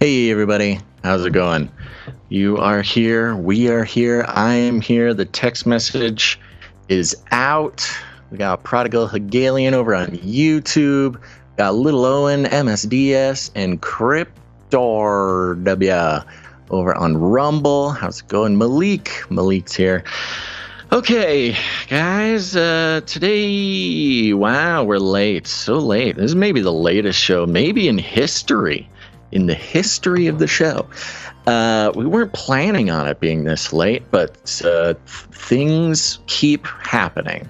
Hey everybody, how's it going? You are here, we are here, I am here. The text message is out. We got Prodigal Hegelian over on YouTube. Got Little Owen, MSDS, and Cryptor W over on Rumble. How's it going? Malik's here. Okay, guys, today, wow, we're late, so late. This is maybe the latest show, maybe in history. In the history of the show. We weren't planning on it being this late, but things keep happening.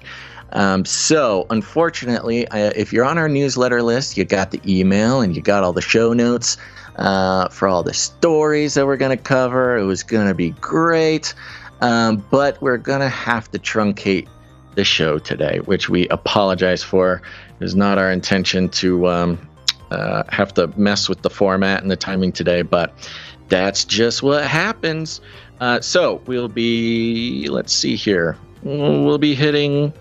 So, unfortunately, if you're on our newsletter list, you got the email and you got all the show notes for all the stories that we're going to cover. It was going to be great, but we're going to have to truncate the show today, which we apologize for. It was not our intention to... have to mess with the format and the timing today, but that's just what happens. So we'll be, let's see here. We'll be hitting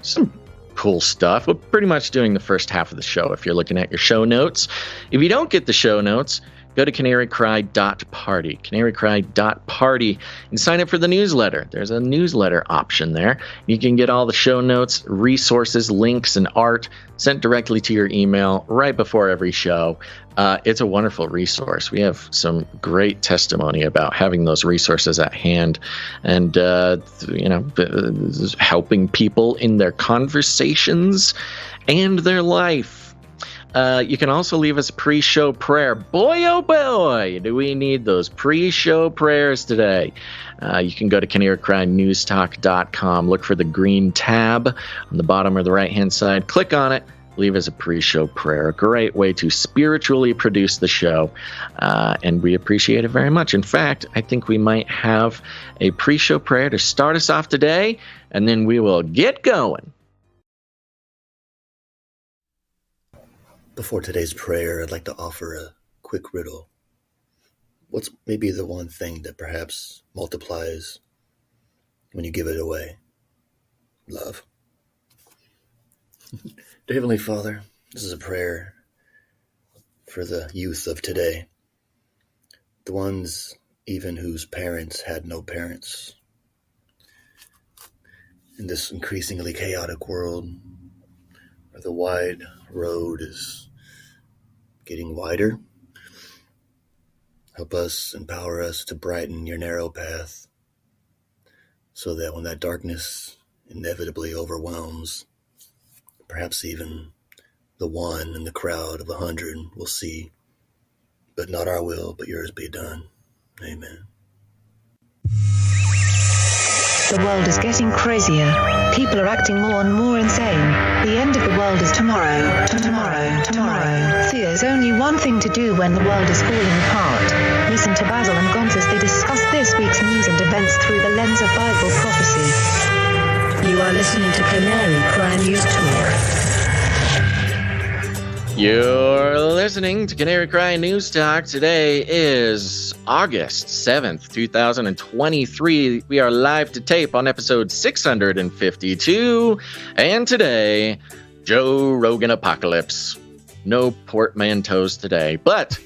some cool stuff. We're pretty much doing the first half of the show if you're looking at your show notes. If you don't get the show notes, go to canarycry.party, canarycry.party, and sign up for the newsletter. There's a newsletter option there. You can get all the show notes, resources, links, and art sent directly to your email right before every show. It's a wonderful resource. We have some great testimony about having those resources at hand and, helping people in their conversations and their life. You can also leave us a pre-show prayer. Boy, oh boy, do we need those pre-show prayers today. You can go to canarycrynewstalk.com, look for the green tab on the bottom or the right-hand side, click on it, leave us a pre-show prayer. A great way to spiritually produce the show, and we appreciate it very much. In fact, I think we might have a pre-show prayer to start us off today, and then we will get going. Before today's prayer, I'd like to offer a quick riddle. What's maybe the one thing that perhaps multiplies when you give it away? Love. Dear Heavenly Father, this is a prayer for the youth of today, the ones even whose parents had no parents. In this increasingly chaotic world, where the wide road is getting wider, help us, empower us to brighten your narrow path so that when that darkness inevitably overwhelms, perhaps even the one in the crowd of 100 will see, but not our will, but yours be done. Amen. The world is getting crazier. People are acting more and more insane. The end of the world is tomorrow. Tomorrow. There's only one thing to do when the world is falling apart. Listen to Basil and Gonz as they discuss this week's news and events through the lens of Bible prophecy. You are listening to Canary Cry News Talk. You're listening to Canary Cry News Talk. Today is August 7th, 2023. We are live to tape on episode 652. And today, Joe Rogan Apocalypse. No portmanteaus today, but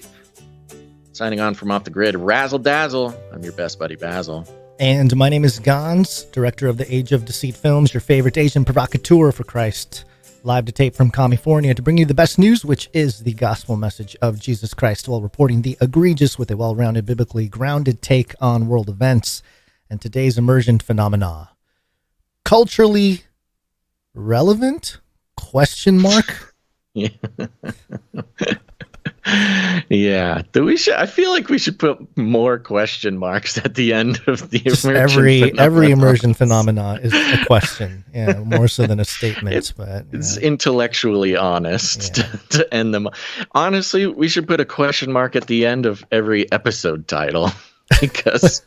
signing on from off the grid, Razzle Dazzle. I'm your best buddy, Basil. And my name is Gonz, director of the Age of Deceit films, your favorite Asian provocateur for Christ. Live to tape from California to bring you the best news, which is the gospel message of Jesus Christ, while reporting the egregious with a well-rounded, biblically grounded take on world events and today's emergent phenomena. Culturally relevant? Question mark? Yeah. Yeah. I feel like we should put more question marks at the end of the every immersion phenomena is a question. Yeah, more so than a statement. It's intellectually honest to end them. Honestly, we should put a question mark at the end of every episode title because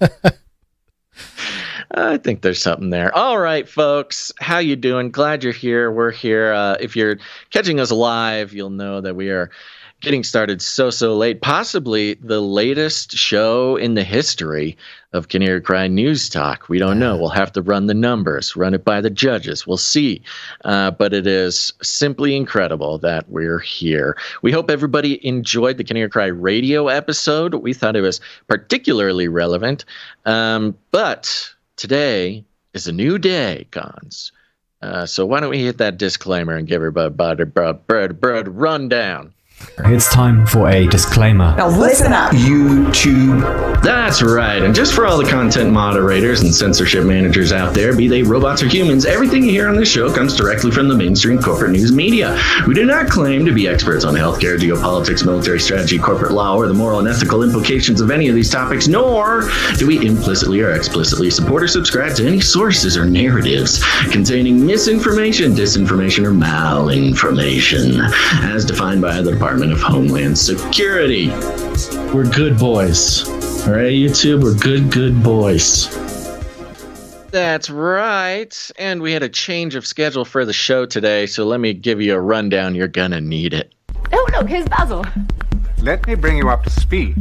I think there's something there. All right, folks, how you doing? Glad you're here. We're here. If you're catching us live, you'll know that we are getting started so late, possibly the latest show in the history of Canary Cry News Talk. We don't know. We'll have to run the numbers, run it by the judges. We'll see. But it is simply incredible that we're here. We hope everybody enjoyed the Canary Cry radio episode. We thought it was particularly relevant. But today is a new day, Gons. So why don't we hit that disclaimer and give everybody a rundown. It's time for a disclaimer. Now listen up, YouTube. That's right. And just for all the content moderators and censorship managers out there, be they robots or humans, everything you hear on this show comes directly from the mainstream corporate news media. We do not claim to be experts on healthcare, geopolitics, military strategy, corporate law, or the moral and ethical implications of any of these topics, nor do we implicitly or explicitly support or subscribe to any sources or narratives containing misinformation, disinformation, or malinformation, as defined by the Department of Homeland Security. We're good boys. All right, YouTube, we're good boys. That's right. And we had a change of schedule for the show today, so let me give you a rundown. You're gonna need it. Oh, look, here's Basil. Let me bring you up to speed.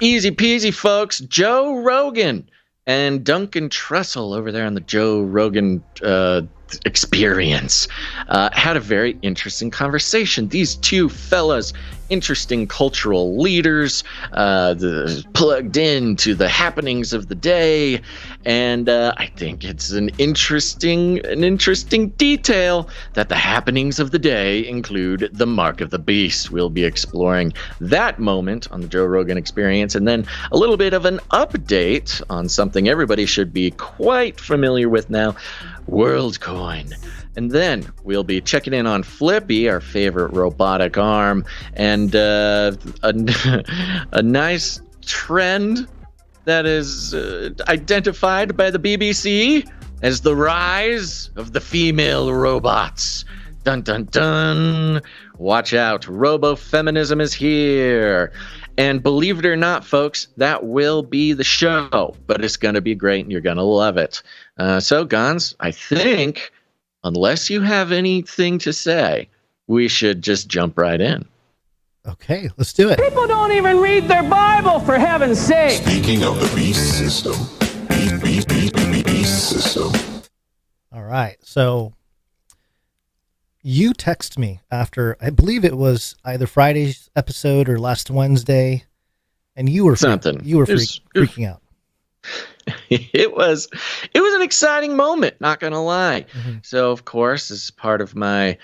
Easy peasy, folks. Joe Rogan and Duncan Trussel over there on the Joe Rogan Experience had a very interesting conversation. These two fellas, interesting cultural leaders, plugged into the happenings of the day, and I think it's an interesting detail that the happenings of the day include the mark of the beast. We'll be exploring that moment on the Joe Rogan Experience, and then a little bit of an update on something everybody should be quite familiar with now, WorldCoin. And then we'll be checking in on Flippy, our favorite robotic arm, and a nice trend that is identified by the BBC as the rise of the female robots. Dun dun dun. Watch out, robo-feminism is here. And believe it or not, folks, that will be the show, but it's going to be great and you're going to love it. So, Gons, I think, unless you have anything to say, we should just jump right in. Okay, let's do it. People don't even read their Bible, for heaven's sake. Speaking of the beast system, beast system. All right, so you text me after, I believe it was either Friday's episode or last Wednesday, and you were freaking out. It was an exciting moment, not gonna lie. Mm-hmm. So of course, as part of my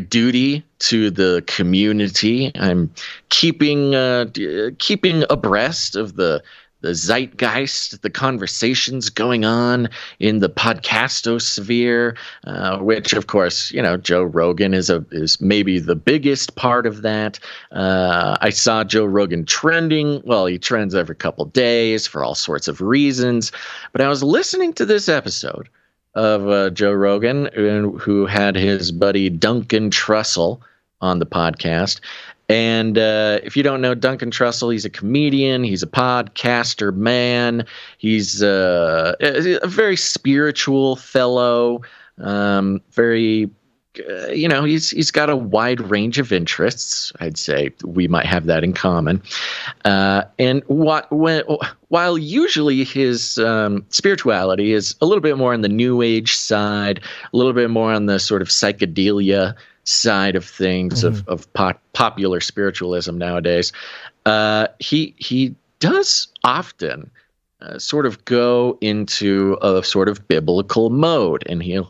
duty to the community, I'm keeping abreast of the zeitgeist, the conversations going on in the podcastosphere, which of course, Joe Rogan is maybe the biggest part of that. I saw Joe Rogan trending. Well, he trends every couple days for all sorts of reasons. But I was listening to this episode of Joe Rogan, who had his buddy Duncan Trussel on the podcast. And if you don't know Duncan Trussel, he's a comedian. He's a podcaster man. He's a very spiritual fellow. He's got a wide range of interests. I'd say we might have that in common. And while usually his spirituality is a little bit more on the New Age side, a little bit more on the sort of psychedelia side of things, mm-hmm. of popular spiritualism nowadays, he does often sort of go into a sort of biblical mode, and he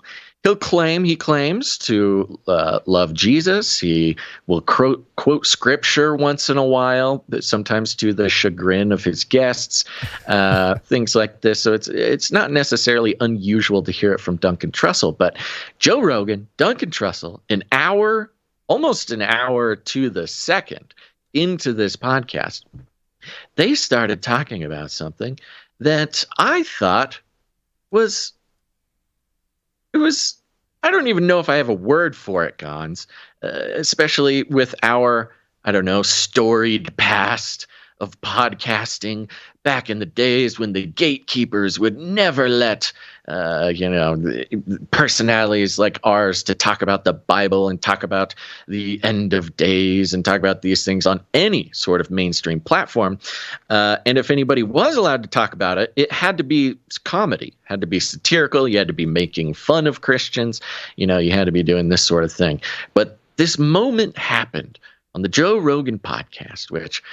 claims to love Jesus. He will quote scripture once in a while, but sometimes to the chagrin of his guests, things like this. So it's not necessarily unusual to hear it from Duncan Trussel, but Joe Rogan, Duncan Trussel, almost an hour to the second into this podcast, they started talking about something that I thought was I don't even know if I have a word for it, Gons, especially with our, storied past of podcasting back in the days when the gatekeepers would never let personalities like ours to talk about the Bible and talk about the end of days and talk about these things on any sort of mainstream platform. And if anybody was allowed to talk about it, it had to be comedy, had to be satirical. You had to be making fun of Christians. You had to be doing this sort of thing. But this moment happened on the Joe Rogan podcast, which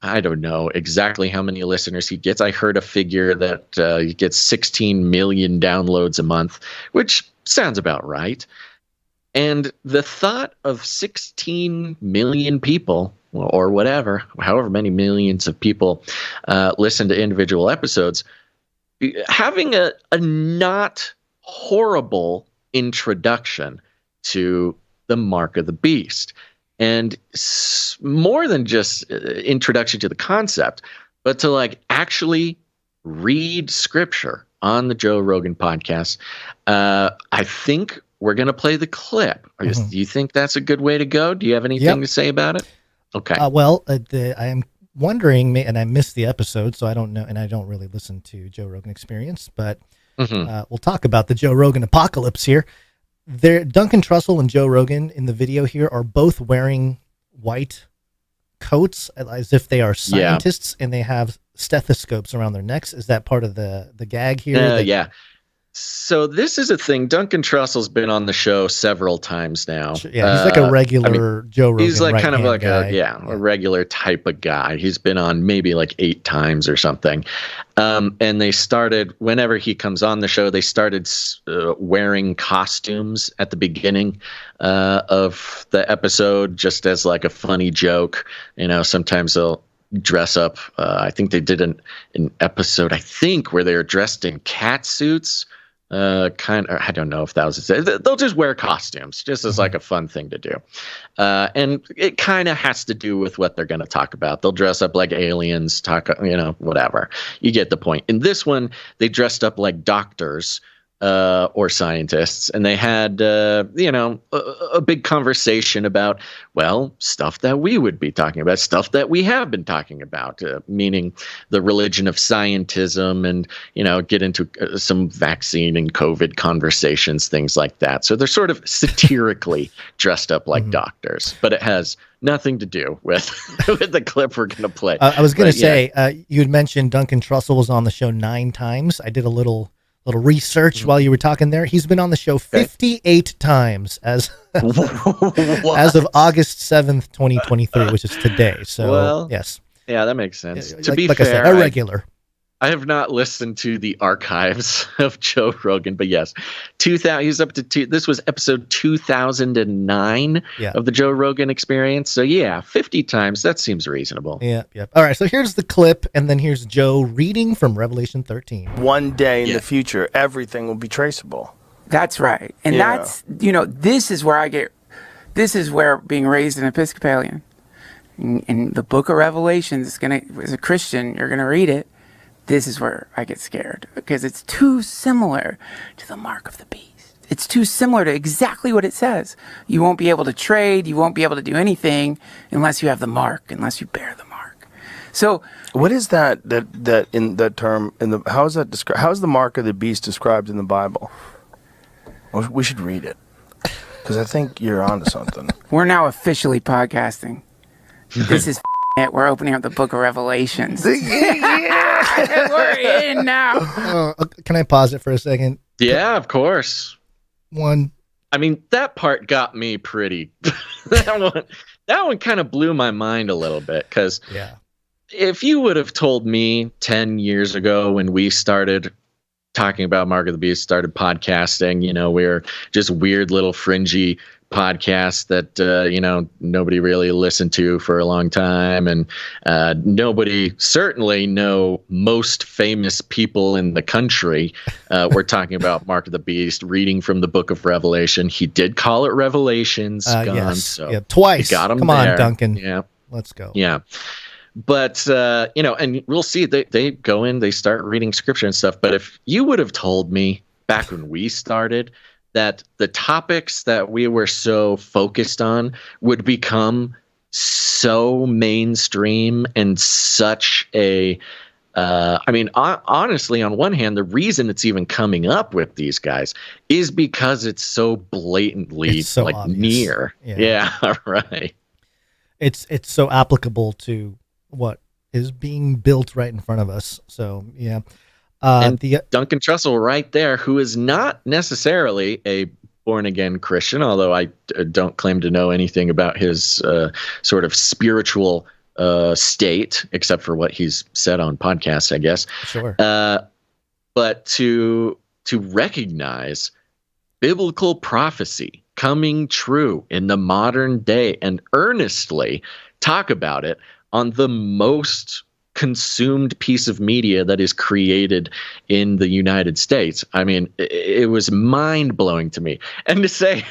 I don't know exactly how many listeners he gets. I heard a figure that he gets 16 million downloads a month, which sounds about right. And the thought of 16 million people, or whatever, however many millions of people listen to individual episodes, having a not horrible introduction to the mark of the beast. And more than just introduction to the concept, but to like actually read scripture on the Joe Rogan podcast. I think we're going to play the clip. Do you think that's a good way to go? Do you have anything to say about it? Okay. I am wondering, and I missed the episode, so I don't know, and I don't really listen to Joe Rogan Experience, but we'll talk about the Joe Rogan apocalypse here. Duncan Trussel and Joe Rogan in the video here are both wearing white coats as if they are scientists, and they have stethoscopes around their necks. Is that part of the gag here? Yeah. So this is a thing. Duncan Trussel's been on the show several times now. Yeah, he's like a regular Joe Rogan. He's like kind of like guy. a regular type of guy. He's been on maybe like 8 times or something. And they started, whenever he comes on the show, they started wearing costumes at the beginning of the episode, just as like a funny joke. Sometimes they'll dress up. I think they did an episode, where they were dressed in cat suits. I don't know if that was they'll just wear costumes just as like a fun thing to do, and it kind of has to do with what they're going to talk about. They'll dress up like aliens, whatever. You get the point. In this one, they dressed up like doctors or scientists, and they had a big conversation about stuff that we would be talking about, stuff that we have been talking about, meaning the religion of scientism, and get into some vaccine and COVID conversations, things like that. So they're sort of satirically dressed up like doctors, but it has nothing to do with the clip we're going to play. I was going to say, you had mentioned Duncan Trussel was on the show 9 times. I did a little research while you were talking there. He's been on the show 58 times as of August 7th, 2023, which is today. So, yes. Yeah, that makes sense. To like be I fair, said, a regular. I have not listened to the archives of Joe Rogan, but yes, he's up to this was episode 2009 of the Joe Rogan Experience. So 50 times, that seems reasonable. Yeah. All right, so here's the clip, and then here's Joe reading from Revelation 13. One day in the future, everything will be traceable. That's right. And that's, this is where being raised an Episcopalian, in the book of Revelations, as a Christian, you're going to read it. This is where I get scared, because it's too similar to the mark of the beast. It's too similar to exactly what it says. You won't be able to trade. You won't be able to do anything unless you have the mark, unless you bear the mark. So what is that in that term? How is that described? How is the mark of the beast described in the Bible? We should read it, because I think you're onto something. We're now officially podcasting. This is it. We're opening up the book of Revelations. We're in now. Can I pause it for a second? Yeah, of course. That part got me pretty. that one kind of blew my mind a little bit, because if you would have told me 10 years ago when we started talking about Mark of the Beast, started podcasting, we were just weird little fringy podcast that nobody really listened to for a long time, and nobody, certainly no most famous people in the country were talking about Mark of the Beast, reading from the book of Revelation. He did call it Revelations, yes. So twice. Got him. Come there. on, Duncan. Yeah, let's go. Yeah. But, and we'll see, they go in, they start reading scripture and stuff. But if you would have told me back when we started that the topics that we were so focused on would become so mainstream and such a I mean, honestly, on one hand, the reason it's even coming up with these guys is because it's so blatantly it's so like obvious. near. Yeah, right. It's so applicable to what is being built right in front of us. So yeah. And Duncan Trussel right there, who is not necessarily a born-again Christian, although I don't claim to know anything about his sort of spiritual state, except for what he's said on podcasts, I guess. Sure. But to recognize biblical prophecy coming true in the modern day and earnestly talk about it on the most consumed piece of media that is created in the United States. I mean, it was mind-blowing to me. And to say,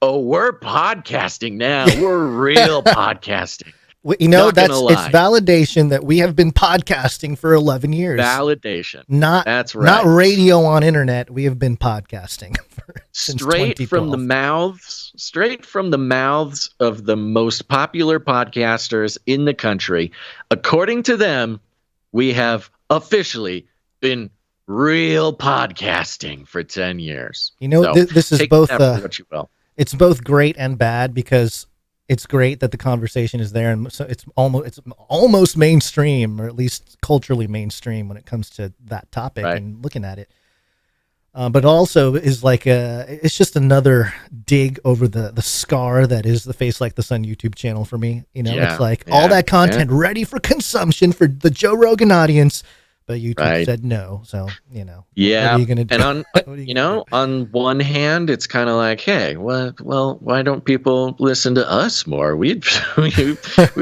oh, we're podcasting now. We're real podcasting. Well, you know, it's validation that we have been podcasting for 11 years. Validation. That's right. Not radio on internet. We have been podcasting since straight from the mouths of the most popular podcasters in the country. According to them, we have officially been real podcasting for 10 years. You know, so this is both what you will. It's both great and bad, because it's great that the conversation is there, and so it's almost mainstream, or at least culturally mainstream when it comes to that topic and looking at it. But also is like it's just another dig over the scar that is the Face Like the Sun YouTube channel for me. You know, it's like all that content ready for consumption for the Joe Rogan audience, but YouTube said no. So, you know, what are you gonna do? And on one hand, it's kind of like, hey, well, why don't people listen to us more? We've been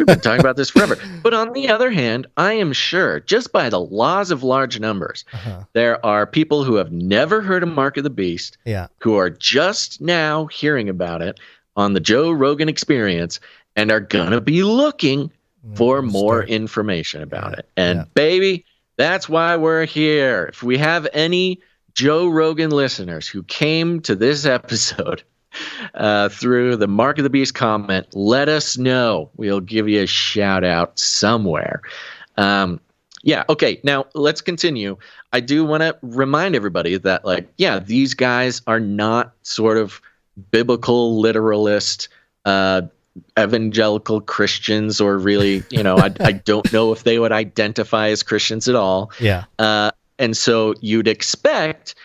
talking about this forever. But on the other hand, I am sure, just by the laws of large numbers, there are people who have never heard of Mark of the Beast, who are just now hearing about it on the Joe Rogan Experience, and are gonna be looking for more information about it. And baby, that's why we're here. If we have any Joe Rogan listeners who came to this episode through the Mark of the Beast comment, let us know. We'll give you a shout out somewhere. Okay, now let's continue. I do want to remind everybody that, these guys are not sort of biblical literalist evangelical Christians, or really, I don't know if they would identify as Christians at all. And so you'd expect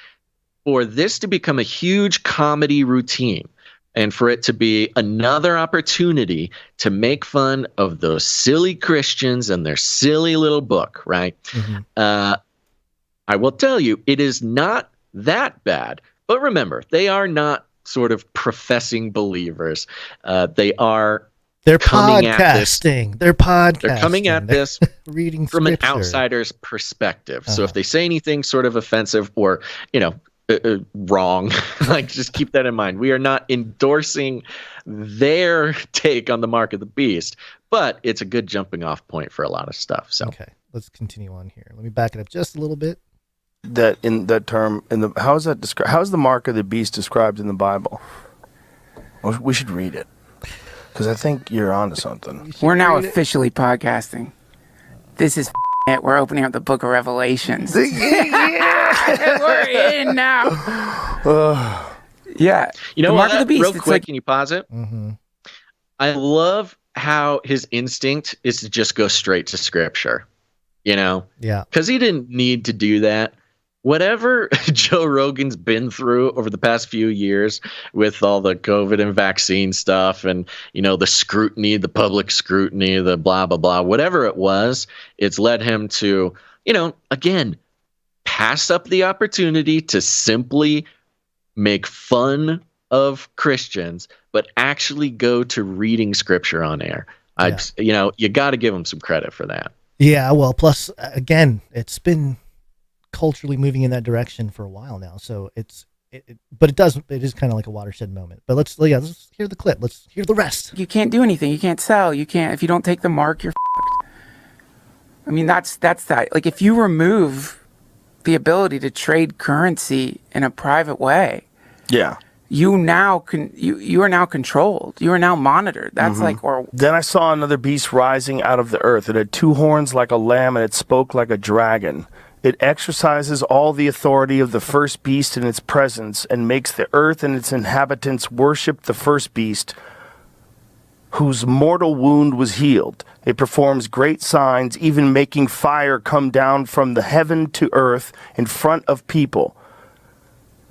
for this to become a huge comedy routine, and for it to be another opportunity to make fun of those silly Christians and their silly little book, right? I will tell you, it is not that bad. But remember, they are not sort of professing believers. They're podcasting. They're coming at this reading from scripture. An outsider's perspective. So if they say anything sort of offensive or, wrong, just keep that in mind. We are not endorsing their take on the Mark of the Beast, but it's a good jumping off point for a lot of stuff. So okay, let's continue on here. Let me back it up just a little bit. How is the Mark of the Beast described in the Bible? We should read it, because I think you're onto something. We're now officially podcasting. This is it. We're opening up the Book of Revelations. We're in now. Yeah. You know what? Mark of the Beast, real quick, can you pause it? Mm-hmm. I love how his instinct is to just go straight to Scripture. Yeah. Because he didn't need to do that. Whatever Joe Rogan's been through over the past few years with all the COVID and vaccine stuff and, the scrutiny, the public scrutiny, the blah, blah, blah, whatever it was, it's led him to, again, pass up the opportunity to simply make fun of Christians, but actually go to reading Scripture on air. You got to give him some credit for that. Yeah, well, plus, again, it's been culturally moving in that direction for a while now, so it is kind of like a watershed moment. But let's hear the clip. Let's hear the rest. You can't do anything. You can't sell. You can't, if you don't take the mark, you're fucked. I mean, that's that. Like, if you remove the ability to trade currency in a private way, you are now controlled. You are now monitored. That's Then I saw another beast rising out of the earth. It had 2 horns like a lamb, and it spoke like a dragon. It exercises all the authority of the first beast in its presence, and makes the earth and its inhabitants worship the first beast, whose mortal wound was healed. It performs great signs, even making fire come down from the heaven to earth in front of people.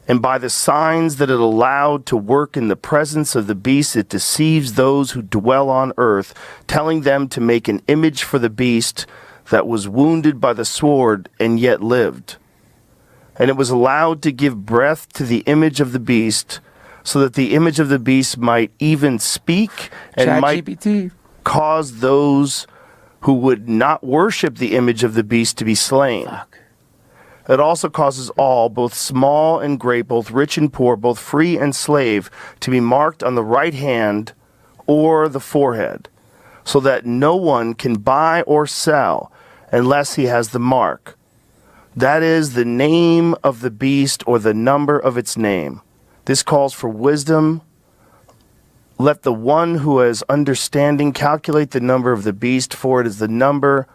And by the signs that it allowed to work in the presence of the beast, it deceives those who dwell on earth, telling them to make an image for the beast that was wounded by the sword and yet lived. And it was allowed to give breath to the image of the beast, so that the image of the beast might even speak and might cause those who would not worship the image of the beast to be slain. It also causes all, both small and great, both rich and poor, both free and slave, to be marked on the right hand or the forehead, so that no one can buy or sell unless he has the mark. That is the name of the beast or the number of its name. This calls for wisdom. Let the one who has understanding calculate the number of the beast, for it is the number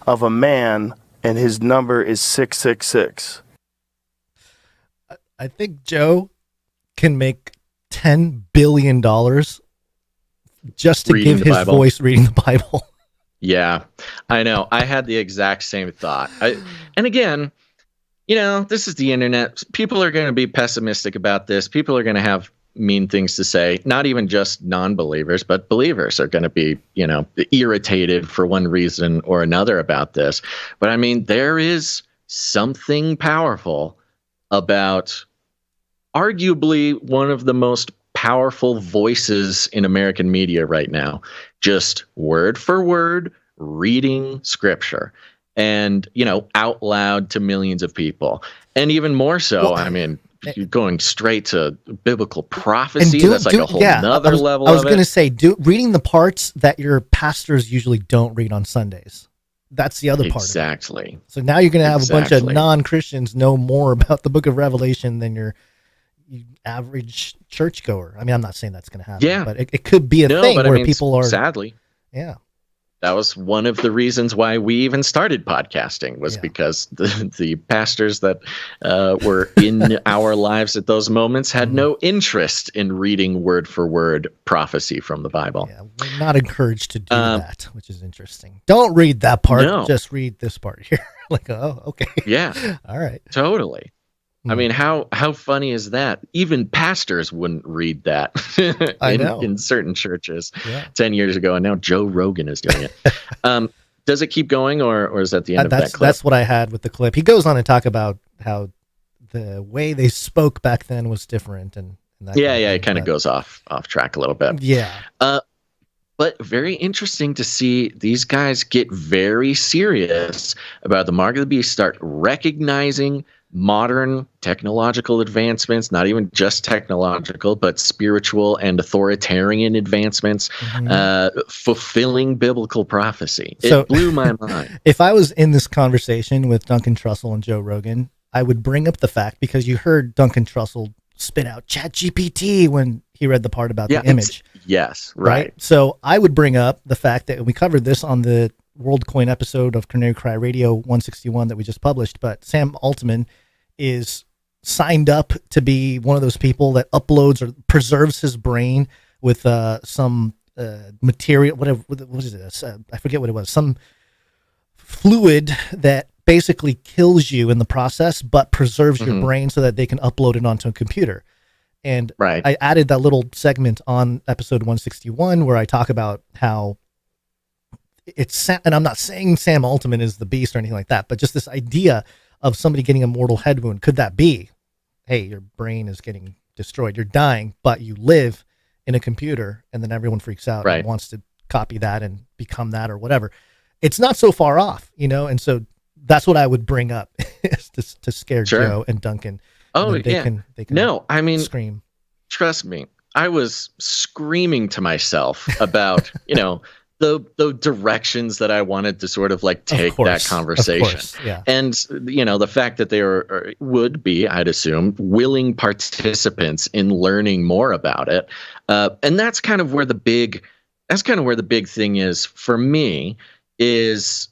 of a man, and his number is 666. I think Joe can make $10 billion just to give his voice reading the Bible. Yeah, I know. I had the exact same thought. And again, this is the internet. People are going to be pessimistic about this. People are going to have mean things to say. Not even just non-believers, but believers are going to be, irritated for one reason or another about this. But I mean, there is something powerful about arguably one of the most powerful voices in American media right now, just word for word reading scripture and, out loud to millions of people. And even more so, you're going straight to biblical prophecy. That's like a whole nother level. I was going to say, reading the parts that your pastors usually don't read on Sundays. That's the other part. Exactly. So now you're going to have a bunch of non-Christians know more about the book of Revelation than your average churchgoer. I mean, I'm not saying that's going to happen, but it could be a thing where people are. Sadly. Yeah. That was one of the reasons why we even started podcasting, was because the pastors that were in our lives at those moments had no interest in reading word for word prophecy from the Bible. Yeah, we're not encouraged to do that, which is interesting. Don't read that part. No. Just read this part here. Okay. Yeah. All right. Totally. I mean, how funny is that? Even pastors wouldn't read that in certain churches 10 years ago, and now Joe Rogan is doing it. Does it keep going, or is that the end of that clip? That's what I had with the clip. He goes on to talk about how the way they spoke back then was different, and that it kind of goes off track a little bit. Yeah. But very interesting to see these guys get very serious about the mark of the beast, start recognizing modern technological advancements, not even just technological, but spiritual and authoritarian advancements, fulfilling biblical prophecy. It blew my mind. If I was in this conversation with Duncan Trussel and Joe Rogan, I would bring up the fact, because you heard Duncan Trussel spit out ChatGPT when he read the part about the image. Yes, right. So I would bring up the fact that we covered this on the WorldCoin episode of Canary Cry Radio 161 that we just published, but Sam Altman is signed up to be one of those people that uploads or preserves his brain with some material, what is this? I forget what it was. Some fluid that basically kills you in the process, but preserves your brain so that they can upload it onto a computer. And I added that little segment on episode 161 where I talk about how it's, and I'm not saying Sam Altman is the beast or anything like that, but just this idea of somebody getting a mortal head wound. Could that be, hey, your brain is getting destroyed, you're dying, but you live in a computer, and then everyone freaks out and wants to copy that and become that or whatever. It's not so far off, and so that's what I would bring up to scare Joe and Duncan. Oh, they can no, I mean, scream. Trust me, I was screaming to myself about, the directions that I wanted to sort of like take that conversation. Yeah. And, the fact that they would be, I'd assume, willing participants in learning more about it. And that's kind of where the big thing is for me, is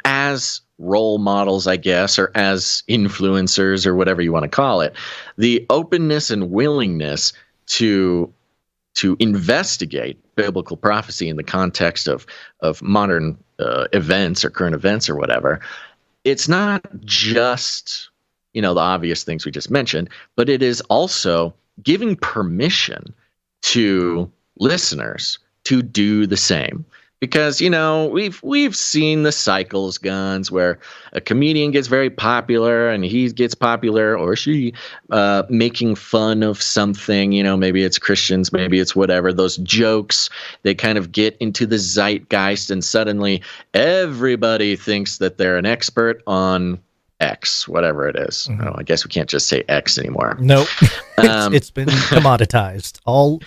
as role models, I guess, or as influencers or whatever you want to call it, the openness and willingness to investigate biblical prophecy in the context of modern events or current events or whatever. It's not just, the obvious things we just mentioned, but it is also giving permission to listeners to do the same. Because, we've seen the cycles, Guns, where a comedian gets very popular and he gets popular, or she, making fun of something, maybe it's Christians, maybe it's whatever. Those jokes, they kind of get into the zeitgeist, and suddenly everybody thinks that they're an expert on X, whatever it is. Mm-hmm. I guess we can't just say X anymore. Nope. It's been commoditized. All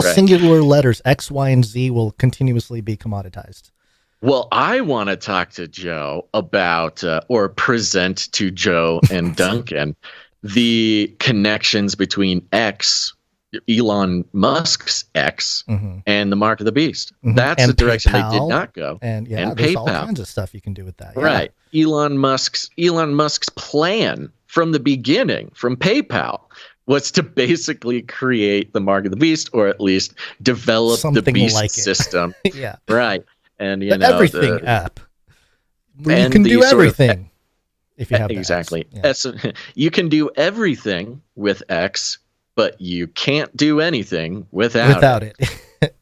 singular letters, X, Y, and Z, will continuously be commoditized. Well, I want to talk to Joe about, or present to Joe and Duncan, the connections between X, Elon Musk's X, and the Mark of the Beast. Mm-hmm. That's and the direction PayPal, they did not go. And and there's PayPal. all kinds of stuff you can do with that. Yeah. Right. Elon Musk's plan from the beginning, from PayPal, was to basically create the Mark of the Beast, or at least develop Something the Beast like system. Yeah. Right. And the everything app. You can do everything if you have exactly. Yeah. You can do everything with X, but you can't do anything without it.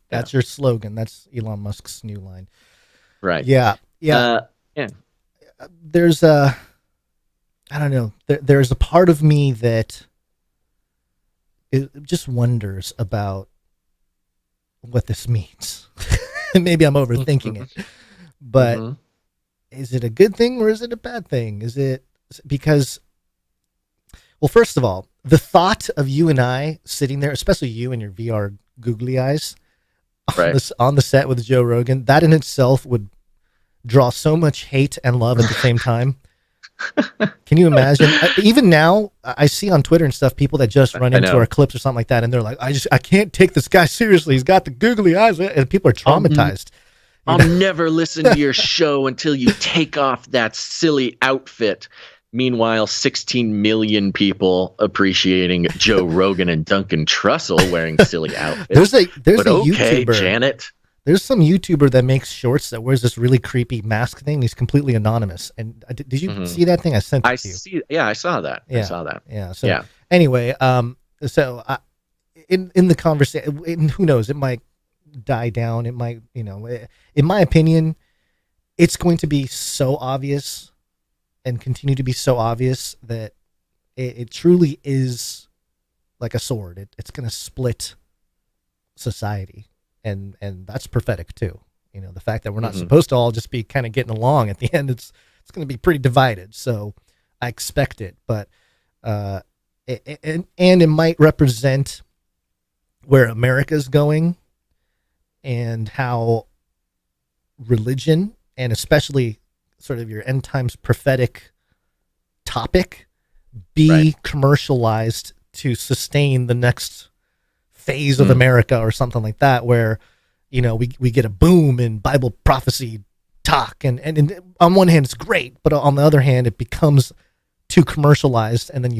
That's your slogan. That's Elon Musk's new line. Right. Yeah. Yeah. There's I don't know. There's a part of me that it just wonders about what this means. Maybe I'm overthinking it, but is it a good thing or is it a bad thing? Is it because, well, first of all, the thought of you and I sitting there, especially you and your VR googly eyes on the set with Joe Rogan, that in itself would draw so much hate and love at the same time. Can you imagine? Even now, I see on Twitter and stuff people that just run into our clips or something like that, and they're like, I can't take this guy seriously. He's got the googly eyes, and people are traumatized. I'll never listen to your show until you take off that silly outfit. Meanwhile, 16 million people appreciating Joe Rogan and Duncan Trussel wearing silly outfits. There's a okay, YouTuber, Janet. There's some YouTuber that makes shorts that wears this really creepy mask thing. He's completely anonymous. And did you see that thing? I sent it to you. I saw that. Yeah. I saw that. Yeah. So anyway, in the conversation, who knows? It might die down. It might, in my opinion, it's going to be so obvious and continue to be so obvious that it truly is like a sword. It's going to split society. And that's prophetic too. The fact that we're not supposed to all just be kind of getting along at the end, it's going to be pretty divided. So I expect it, but it might represent where America's going and how religion, and especially sort of your end times prophetic topic, be commercialized to sustain the next phase of America or something like that, where we get a boom in Bible prophecy talk, and on one hand it's great, but on the other hand it becomes too commercialized, and then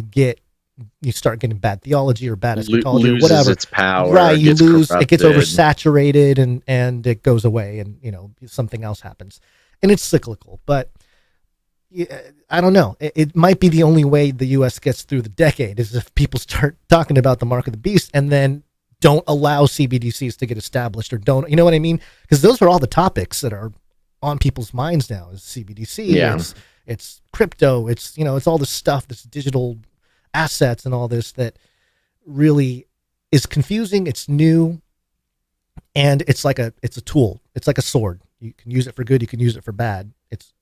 you start getting bad theology or bad eschatology or whatever. Its power, right? You lose corrupted. It gets oversaturated, and it goes away, and something else happens, and it's cyclical. But I don't know. It might be the only way the U.S. gets through the decade is if people start talking about the Mark of the Beast, and then don't allow CBDCs to get established, or don't, you know what I mean? Because those are all the topics that are on people's minds now. Is CBDC, it's crypto, it's it's all this stuff, this digital assets and all this that really is confusing. It's new, and it's a tool. It's like a sword. You can use it for good, you can use it for bad. It's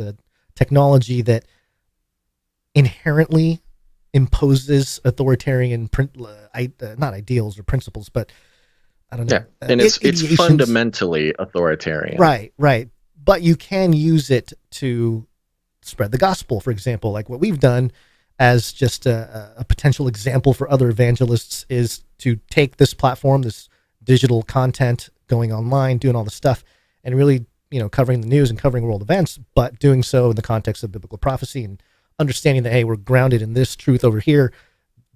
a technology that inherently imposes authoritarian not ideals or principles, but I don't know. Yeah, and it's fundamentally authoritarian. Right. But you can use it to spread the gospel, for example, like what we've done as just a potential example for other evangelists is to take this platform, this digital content going online, doing all the stuff, and really, covering the news and covering world events, but doing so in the context of biblical prophecy and understanding that, hey, we're grounded in this truth over here.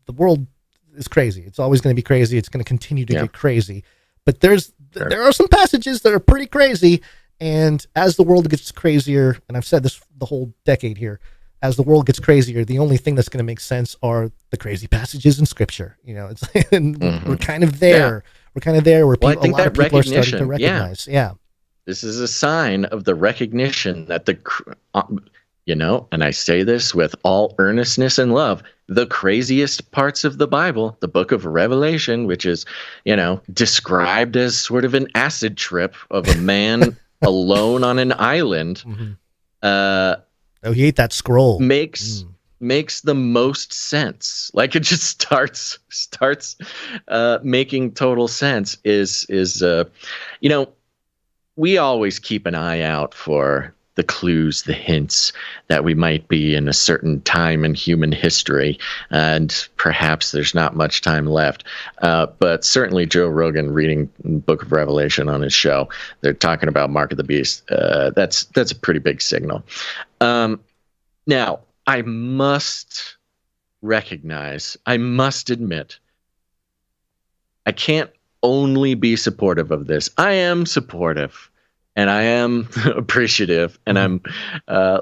The world is crazy. It's always going to be crazy. It's going to continue to get crazy. But there are some passages that are pretty crazy. And as the world gets crazier, and I've said this the whole decade here, as the world gets crazier, the only thing that's going to make sense are the crazy passages in Scripture. It's we're kind of there. Yeah. We're kind of there where a lot of people are starting to recognize. Yeah. This is a sign of the recognition that and I say this with all earnestness and love, the craziest parts of the Bible, the book of Revelation, which is, described as sort of an acid trip of a man alone on an island. Mm-hmm. He ate that scroll. Makes the most sense. Like it just starts making total sense. We always keep an eye out for the clues, the hints that we might be in a certain time in human history, and perhaps there's not much time left. But certainly Joe Rogan reading Book of Revelation on his show, they're talking about Mark of the Beast. That's a pretty big signal. Now, I must admit, I can't only be supportive of this. I am supportive. And I am appreciative, and I'm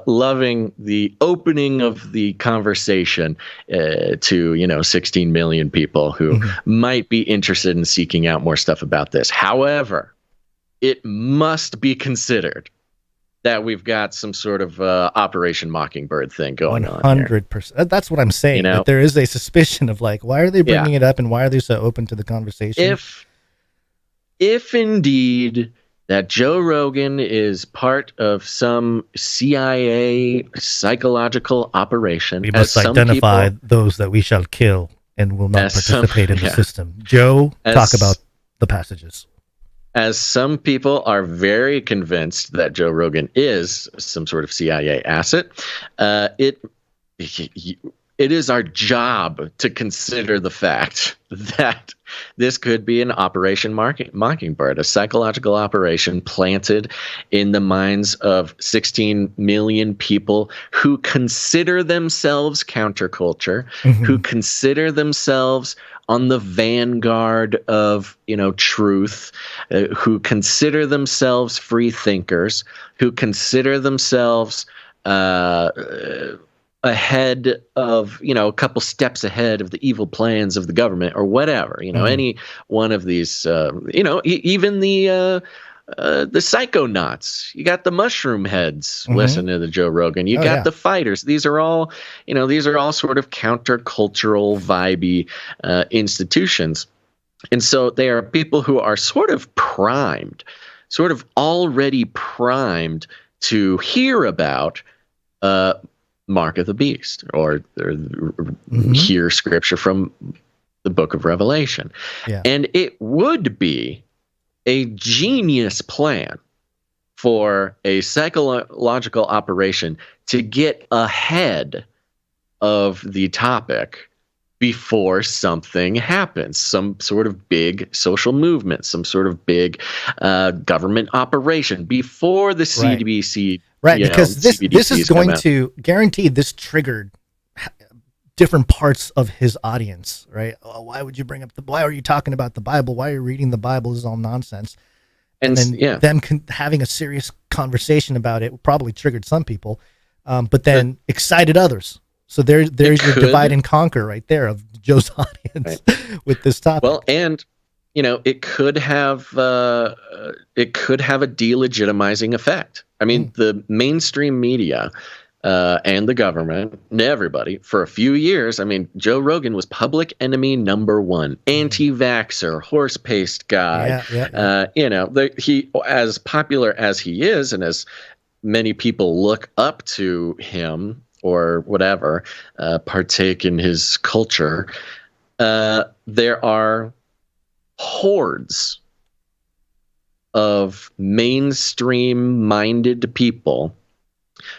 loving the opening of the conversation to 16 million people who might be interested in seeking out more stuff about this. However, it must be considered that we've got some sort of Operation Mockingbird thing going on. 100%. That's what I'm saying. That there is a suspicion of why are they bringing it up, and why are they so open to the conversation? If indeed that Joe Rogan is part of some CIA psychological operation. We must identify those that we shall kill and will not participate in the system. Joe, talk about the passages. As some people are very convinced that Joe Rogan is some sort of CIA asset, it is our job to consider the fact that this could be an Operation Mockingbird, a psychological operation planted in the minds of 16 million people who consider themselves counterculture, who consider themselves on the vanguard of, truth, who consider themselves free thinkers, who consider themselves ahead of, a couple steps ahead of the evil plans of the government or whatever, any one of these, even the psychonauts. You got the mushroom heads listening to Joe Rogan. You got the fighters. These are all sort of countercultural, vibey institutions. And so they are people who are sort of already primed to hear about Mark of the Beast or hear scripture from the book of Revelation. Yeah. And it would be a genius plan for a psychological operation to get ahead of the topic before something happens, some sort of big social movement, some sort of big government operation, before the CDBC. Right, because this is going to guarantee this triggered different parts of his audience, right? Oh, why would you bring up why are you talking about the Bible? Why are you reading the Bible? This is all nonsense. And then them having a serious conversation about it probably triggered some people, but then excited others. So there's your divide and conquer right there of Joe's audience with this topic. Well, and it could have a delegitimizing effect. I mean, the mainstream media and the government and everybody for a few years. I mean, Joe Rogan was public enemy number one, anti-vaxxer, horse-paced guy. He, as popular as he is, and as many people look up to him or whatever, partake in his culture. There are hordes of mainstream-minded people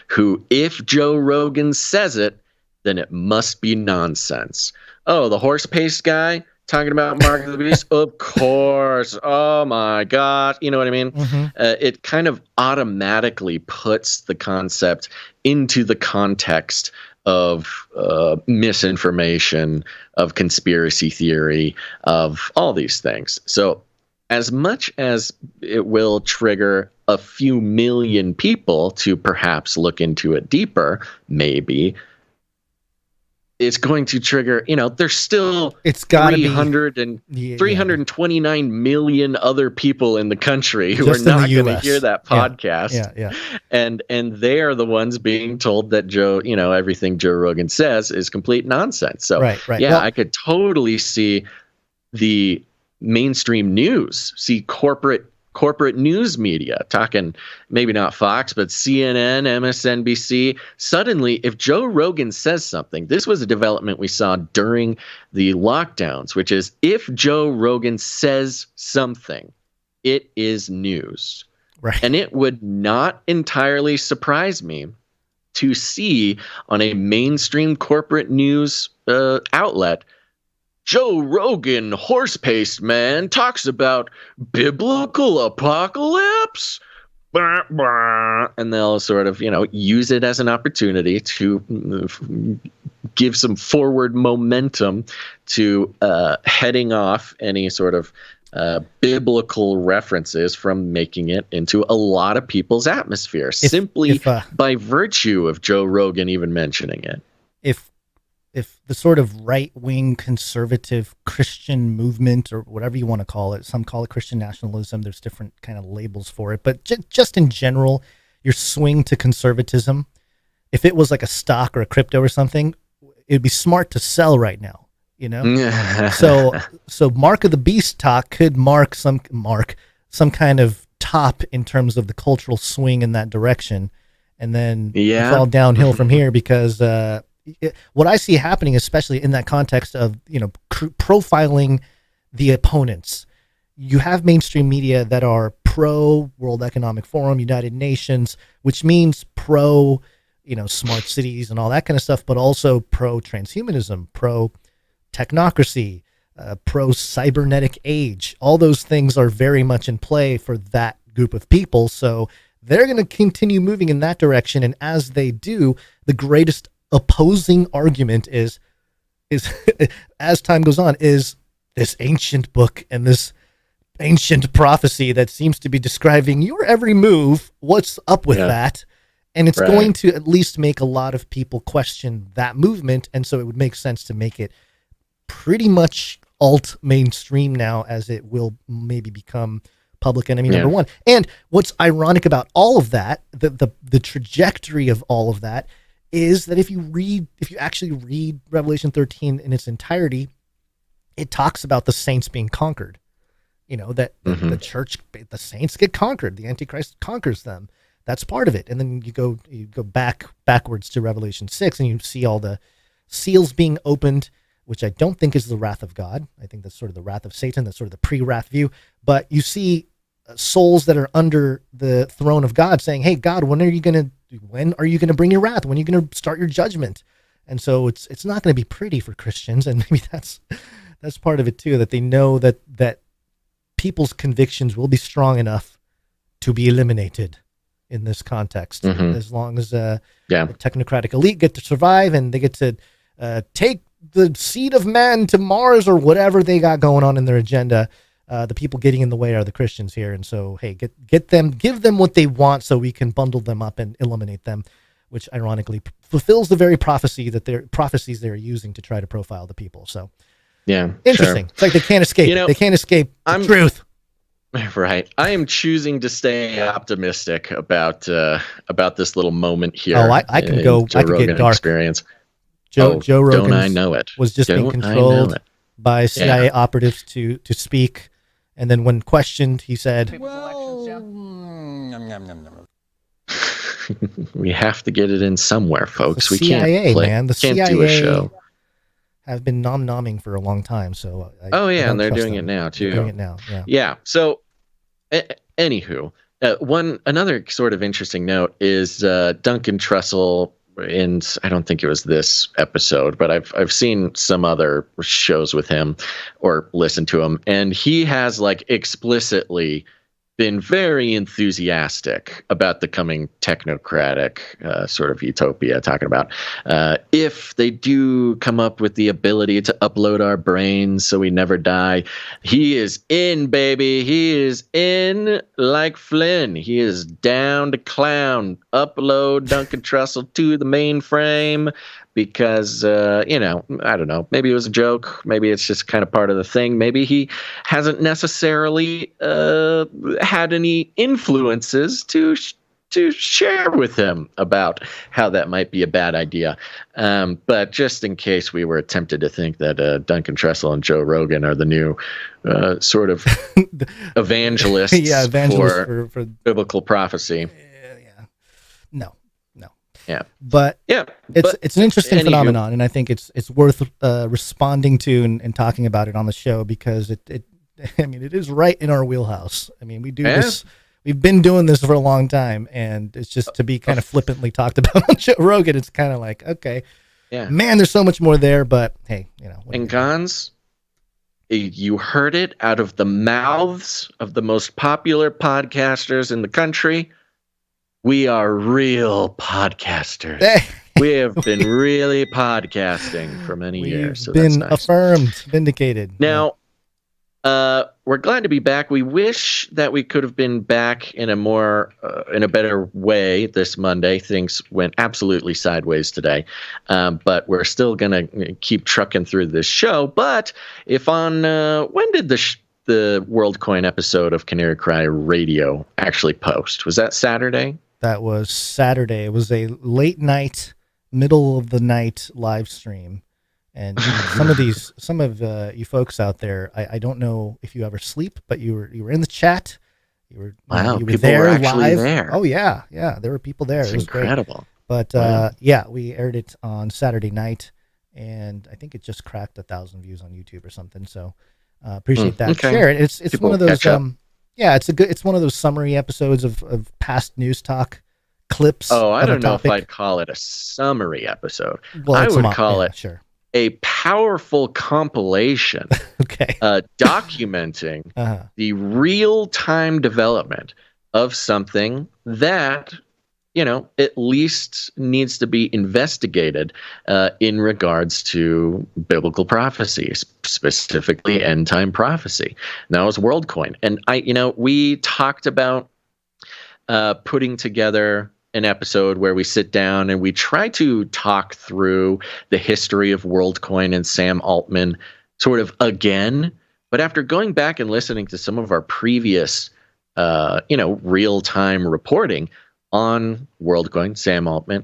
who, if Joe Rogan says it, then it must be nonsense. Oh, the horse-paced guy talking about Mark of the Beast? Of course. Oh, my God. You know what I mean? Mm-hmm. It kind of automatically puts the concept into the context of misinformation, of conspiracy theory, of all these things. So as much as it will trigger a few million people to perhaps look into it deeper, maybe, it's going to trigger, there's still 329 million other people in the country who just are not going to hear that podcast. Yeah. And they are the ones being told that everything Joe Rogan says is complete nonsense. So right. Yeah, well, I could totally see the mainstream news, see corporate news media talking, maybe not Fox, but CNN, MSNBC. Suddenly, if Joe Rogan says something, this was a development we saw during the lockdowns, which is if Joe Rogan says something, it is news. Right. And it would not entirely surprise me to see on a mainstream corporate news outlet, Joe Rogan, horse-paced man, talks about biblical apocalypse. Blah, blah, and they'll sort of, use it as an opportunity to give some forward momentum to heading off any sort of biblical references from making it into a lot of people's atmosphere, simply by virtue of Joe Rogan even mentioning it. If the sort of right-wing conservative Christian movement, or whatever you want to call it, some call it Christian nationalism, there's different kind of labels for it, but just in general, your swing to conservatism, if it was like a stock or a crypto or something, it'd be smart to sell right now, So Mark of the Beast talk could mark some kind of top in terms of the cultural swing in that direction, and then it's all downhill from here because what I see happening, especially in that context of profiling the opponents, you have mainstream media that are pro World Economic Forum, United Nations, which means pro smart cities and all that kind of stuff, but also pro transhumanism, pro technocracy, pro cybernetic age. All those things are very much in play for that group of people, so they're going to continue moving in that direction, and as they do, the greatest opposing argument is as time goes on, is this ancient book and this ancient prophecy that seems to be describing your every move. What's up with that? And it's going to at least make a lot of people question that movement, and so it would make sense to make it pretty much alt mainstream now, as it will maybe become public enemy number one. And what's ironic about all of that, the trajectory of all of that, is that if you actually read Revelation 13 in its entirety, it talks about the saints being conquered. That the church, the saints get conquered. The Antichrist conquers them. That's part of it. And then you go backwards to Revelation 6, and you see all the seals being opened, which I don't think is the wrath of God. I think that's sort of the wrath of Satan. That's sort of the pre-wrath view. But you see souls that are under the throne of God saying, "Hey, God, when are you going to bring your wrath? When are you going to start your judgment?" And so it's not going to be pretty for Christians, and maybe that's part of it too, that they know that people's convictions will be strong enough to be eliminated in this context, as long as the technocratic elite get to survive and they get to take the seed of man to Mars or whatever they got going on in their agenda. The people getting in the way are the Christians here, and so hey, give them what they want, so we can bundle them up and eliminate them, which ironically fulfills the very prophecies they're using to try to profile the people. So interesting. It's like they can't escape. They can't escape the truth. Right. I am choosing to stay optimistic about this little moment here. Oh, I can go. I can get dark. Experience. Joe Rogan. Don't I know it? Was just being controlled by CIA operatives to speak. And then when questioned, he said, we have to get it in somewhere, folks. The CIA, can't do a show. have been nomming for a long time. So and they're doing it now too. They're doing it now. Yeah. Yeah. So, anywho, another sort of interesting note is Duncan Trussel. I don't think it was this episode, but I've seen some other shows with him or listened to him, and he has like explicitly been very enthusiastic about the coming technocratic sort of utopia, talking about if they do come up with the ability to upload our brains so we never die, he is in, baby. He is in like Flynn. He is down to clown. Upload Duncan Trussel to the mainframe. Because, I don't know, maybe it was a joke. Maybe it's just kind of part of the thing. Maybe he hasn't necessarily had any influences to share with him about how that might be a bad idea. But just in case we were tempted to think that Duncan Trussel and Joe Rogan are the new sort of evangelists, for biblical prophecy. No. Yeah, but it's an interesting phenomenon, and I think it's worth responding to and talking about it on the show because it is right in our wheelhouse. I mean, we do this. We've been doing this for a long time, and it's just to be kind of flippantly talked about on Joe Rogan. It's kind of like, okay, man, there's so much more there, but hey, And Gons, you heard it out of the mouths of the most popular podcasters in the country. We are real podcasters. We have been really podcasting for many years. So been that's nice. Affirmed, vindicated. Now, we're glad to be back. We wish that we could have been back in a better way this Monday. Things went absolutely sideways today, but we're still gonna keep trucking through this show. But if when did the WorldCoin episode of Canary Cry Radio actually post? Was that Saturday? That was Saturday. It was a late night, middle of the night live stream. And some of you folks out there, I don't know if you ever sleep, but you were in the chat. You were people there were actually live. there. Oh yeah, there were people there. It's it was incredible. Great. But we aired it on Saturday night, and I think it just cracked 1,000 views on YouTube or something. So appreciate that. Okay. Share it. It's People one of those. catch up. It's one of those summary episodes of past news talk clips. Oh, I don't know if topic. I'd call it a summary episode. Well, I it's would call it sure. a powerful compilation Okay. documenting the real-time development of something that, at least needs to be investigated in regards to biblical prophecy, specifically end-time prophecy. Now, it's WorldCoin. And we talked about putting together an episode where we sit down and we try to talk through the history of WorldCoin and Sam Altman sort of again. But after going back and listening to some of our previous, real-time reporting on WorldCoin, Sam Altman,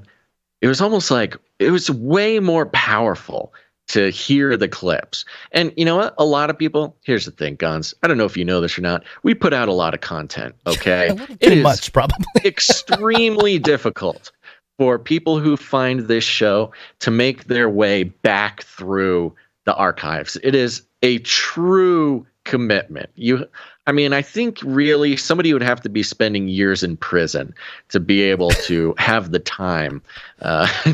it was almost like it was way more powerful to hear the clips. And you know what? A lot of people, here's the thing, Guns. I don't know if you know this or not. We put out a lot of content, okay? Too much, probably. extremely difficult for people who find this show to make their way back through the archives. It is a true commitment. I think really somebody would have to be spending years in prison to be able to have the time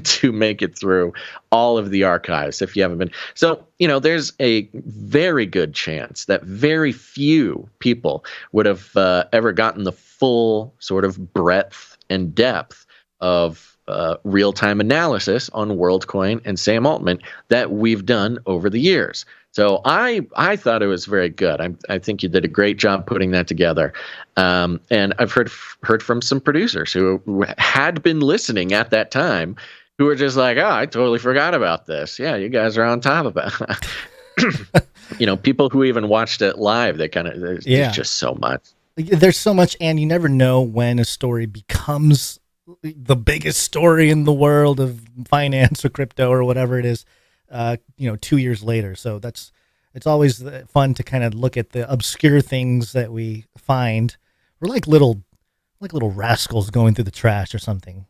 to make it through all of the archives if you haven't been. So, there's a very good chance that very few people would have ever gotten the full sort of breadth and depth of real-time analysis on WorldCoin and Sam Altman that we've done over the years. So I thought it was very good. I think you did a great job putting that together. And I've heard from some producers who had been listening at that time who were just like, oh, I totally forgot about this. Yeah, you guys are on top of it. People who even watched it live, there's just so much. There's so much, and you never know when a story becomes the biggest story in the world of finance or crypto or whatever it is. 2 years later. So it's always fun to kind of look at the obscure things that we find. We're like little rascals going through the trash or something.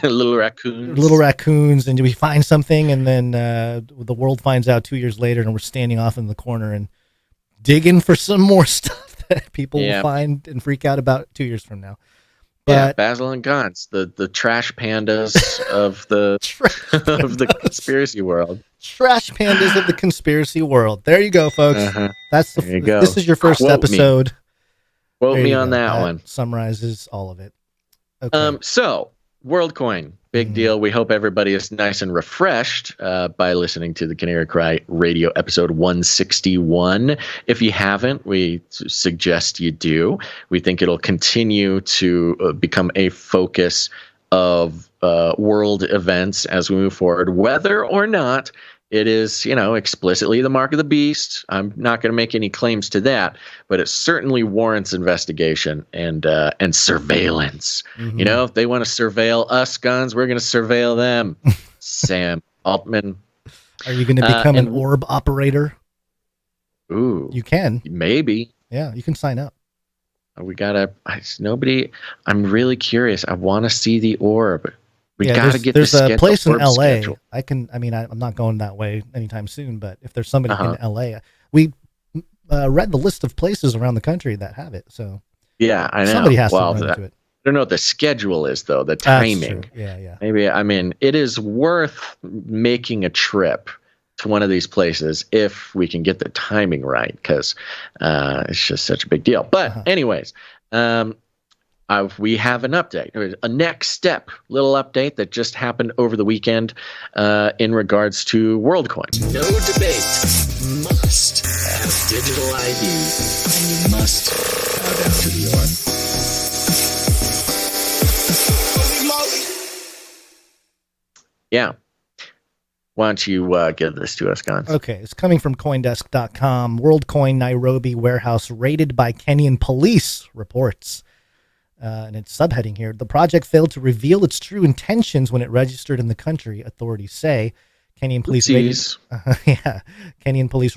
Little raccoons. Little raccoons, and we find something, and then the world finds out 2 years later, and we're standing off in the corner and digging for some more stuff that people will find and freak out about 2 years from now. But Basil and Gantz, the trash pandas of the of the conspiracy world. Trash pandas of the conspiracy world. There you go, folks. That's there you go. This is your first episode. Quote me on that one. Summarizes all of it. Okay. So WorldCoin, big deal. We hope everybody is nice and refreshed by listening to the Canary Cry radio episode 161. If you haven't, we suggest you do. We think it'll continue to become a focus of world events as we move forward, whether or not it is, explicitly the mark of the beast. I'm not going to make any claims to that, but it certainly warrants investigation and surveillance. If they want to surveil us, guns, we're going to surveil them. Sam Altman. Are you going to become an orb operator? Ooh, you can. Maybe. Yeah, you can sign up. We gotta. Nobody. I'm really curious. I want to see the orb. We gotta get. There's a place in LA. Schedule. I'm not going that way anytime soon. But if there's somebody in LA, we read the list of places around the country that have it. So yeah, I know. Somebody has to run into it. I don't know what the schedule is though. The timing. Yeah. Maybe. It is worth making a trip to one of these places if we can get the timing right, because it's just such a big deal. But anyways, we have an update, a next step, little update that just happened over the weekend in regards to WorldCoin. No debate. Must have digital ID, and you must bow down to the orb. Yeah. Why don't you give this to us, Gons? Okay, it's coming from Coindesk.com. WorldCoin Nairobi warehouse raided by Kenyan police, reports. And it's subheading here. The project failed to reveal its true intentions when it registered in the country, authorities say. Kenyan police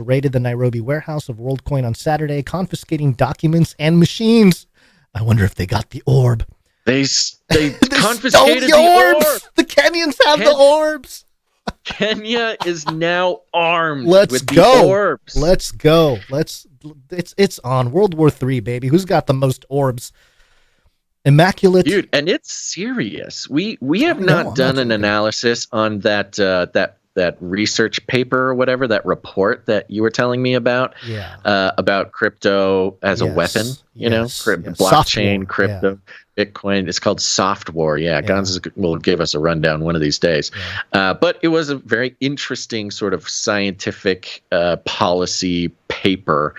raided the Nairobi warehouse of WorldCoin on Saturday, confiscating documents and machines. I wonder if they got the orb. They confiscated the orbs. The Kenyans have the orbs. Kenya is now armed with the orbs. Let's go. It's on World War III, baby. Who's got the most orbs? Immaculate, dude, and it's serious. We have not done an analysis on that research paper or whatever, that report that you were telling me about. About crypto as a weapon. Blockchain, crypto, Bitcoin. It's called soft war. Gonz will give us a rundown one of these days. But it was a very interesting sort of scientific policy paper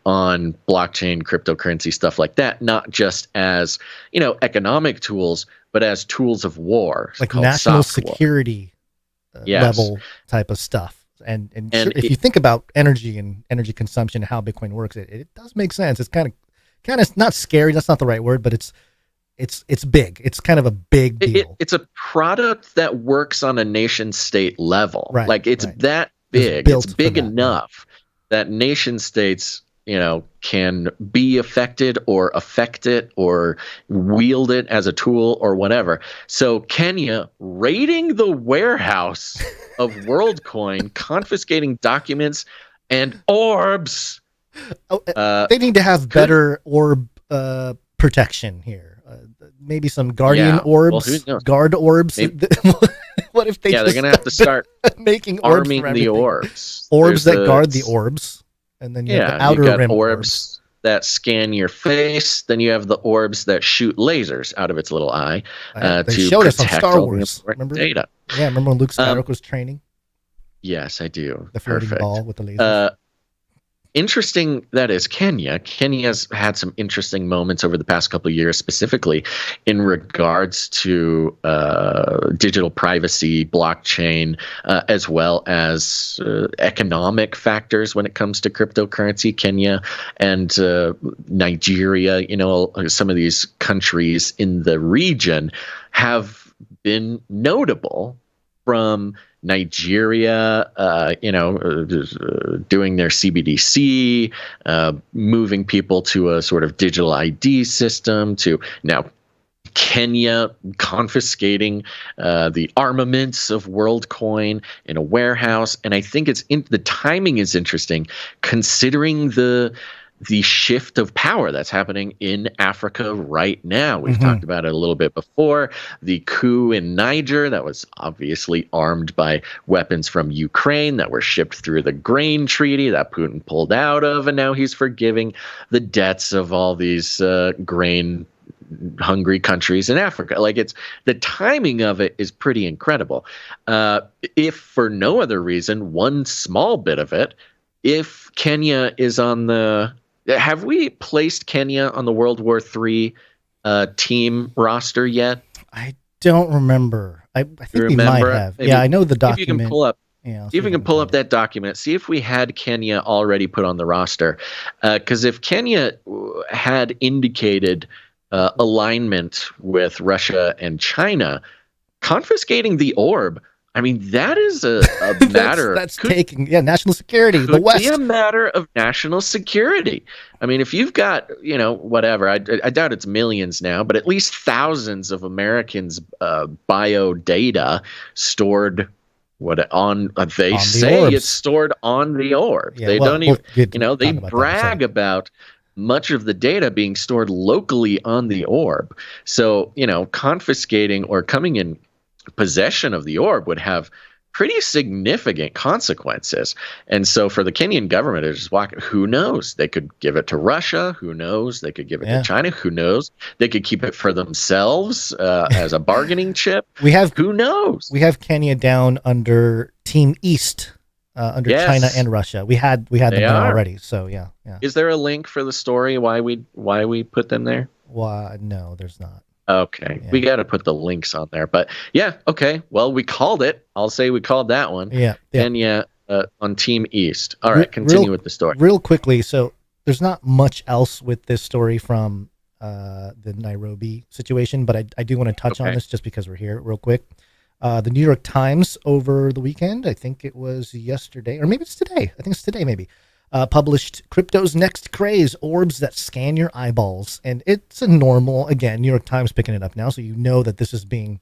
on blockchain, cryptocurrency, stuff like that, not just as, economic tools, but as tools of war. Like national security level type of stuff. And if you think about energy and energy consumption and how Bitcoin works, it does make sense. It's kind of not scary. That's not the right word, but it's big. It's kind of a big deal. It's a product that works on a nation state level. Right, like it's that big. It's big enough that nation states, can be affected or affect it or wield it as a tool or whatever. So Kenya raiding the warehouse of WorldCoin, confiscating documents and orbs. They need to have better orb protection here. Maybe some guardian orbs, guard orbs. What if they're going to have to start making orbs arming the orbs. Orbs that guard the orbs. And then you have the outer rim orbs that scan your face. Then you have the orbs that shoot lasers out of its little eye they to showed us protect on Star all Wars. the important data. Yeah, remember when Luke Skywalker was training? Yes, I do. The floating ball with the laser. Interesting that is Kenya. Kenya's had some interesting moments over the past couple of years, specifically in regards to digital privacy, blockchain, as well as economic factors when it comes to cryptocurrency. Kenya and Nigeria, some of these countries in the region have been notable from Nigeria, doing their CBDC, moving people to a sort of digital ID system, to now Kenya confiscating the armaments of WorldCoin in a warehouse. And I think the timing is interesting, considering the shift of power that's happening in Africa right now. We've talked about it a little bit before. The coup in Niger that was obviously armed by weapons from Ukraine that were shipped through the grain treaty that Putin pulled out of, and now he's forgiving the debts of all these grain hungry countries in Africa. Like, it's the timing of it is pretty incredible. If for no other reason, one small bit of it, if Kenya is on have we placed Kenya on the World War III team roster yet? I don't remember. I think we might have. Maybe, I know the document. If you can pull up, see if we can pull up that document. See if we had Kenya already put on the roster. Because if Kenya had indicated alignment with Russia and China, confiscating the orb, I mean, that is a matter. That's taking national security. The West be a matter of national security. I mean, if you've got whatever, I doubt it's millions now, but at least thousands of Americans' bio data stored. It's stored on the orb. Yeah, they don't even. They brag about much of the data being stored locally on the orb. So confiscating or coming in possession of the orb would have pretty significant consequences. And so for the Kenyan government to just who knows? They could give it to Russia. Who knows? They could give it to China. Who knows? They could keep it for themselves as a bargaining chip. Who knows? We have Kenya down under Team East, under China and Russia. We had them there already. So yeah. Is there a link for the story why we put them there? Why? No, there's not. Okay, we got to put the links on there, but okay. Well, we called it. I'll say we called that one. Kenya on Team East. All right, continue with the story. Real quickly, so there's not much else with this story from the Nairobi situation, but I do want to touch on this just because we're here real quick. The New York Times over the weekend, I think it was yesterday, or maybe it's today. I think it's today, maybe. Published Crypto's Next Craze, Orbs That Scan Your Eyeballs. And it's a normal, again, New York Times picking it up now, so that this is being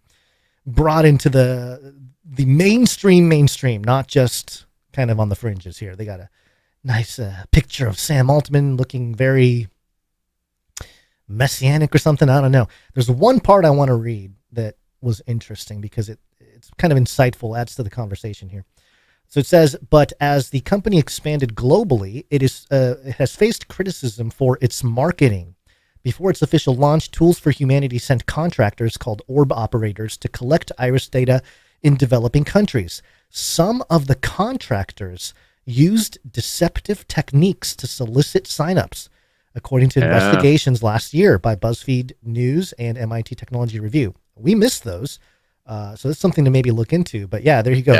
brought into the mainstream, not just kind of on the fringes here. They got a nice picture of Sam Altman looking very messianic or something. I don't know. There's one part I want to read that was interesting because it's kind of insightful, adds to the conversation here. So it says, but as the company expanded globally, it has faced criticism for its marketing. Before its official launch, Tools for Humanity sent contractors called orb operators to collect iris data in developing countries. Some of the contractors used deceptive techniques to solicit signups, according to investigations last year by BuzzFeed News and MIT Technology Review. We missed those. So that's something to maybe look into, but there you go.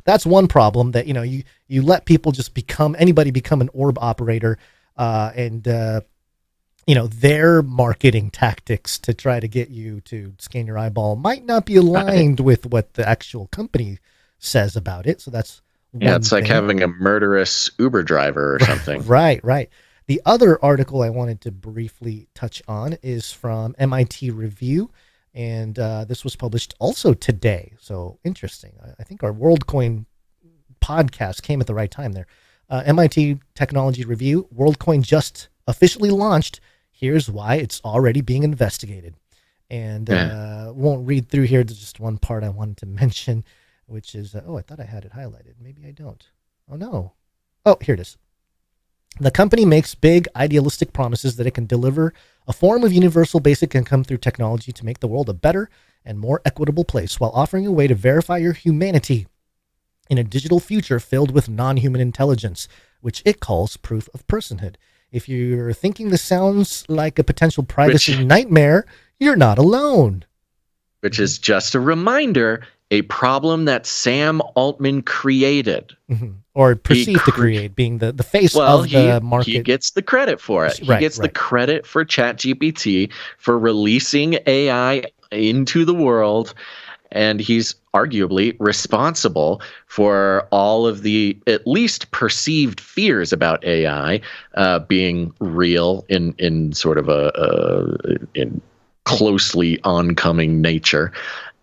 That's one problem that, you let people just become an orb operator, and their marketing tactics to try to get you to scan your eyeball might not be aligned with what the actual company says about it. So that's it's thing. Like having a murderous Uber driver or something. Right. The other article I wanted to briefly touch on is from MIT Review. And this was published also today. So interesting. I think our WorldCoin podcast came at the right time there. MIT Technology Review, WorldCoin just officially launched. Here's why it's already being investigated. And won't read through here. There's just one part I wanted to mention, which is, I thought I had it highlighted. Maybe I don't. Oh, no. Oh, here it is. The company makes big, idealistic promises that it can deliver a form of universal basic income through technology to make the world a better and more equitable place, while offering a way to verify your humanity in a digital future filled with non-human intelligence, which it calls proof of personhood. If you're thinking this sounds like a potential privacy nightmare, you're not alone. Which is just a reminder, a problem that Sam Altman created. Or perceived to create, being the face of the market. He gets the credit for it. He gets the credit for ChatGPT for releasing AI into the world, and he's arguably responsible for all of the at least perceived fears about AI being real in sort of in closely oncoming nature.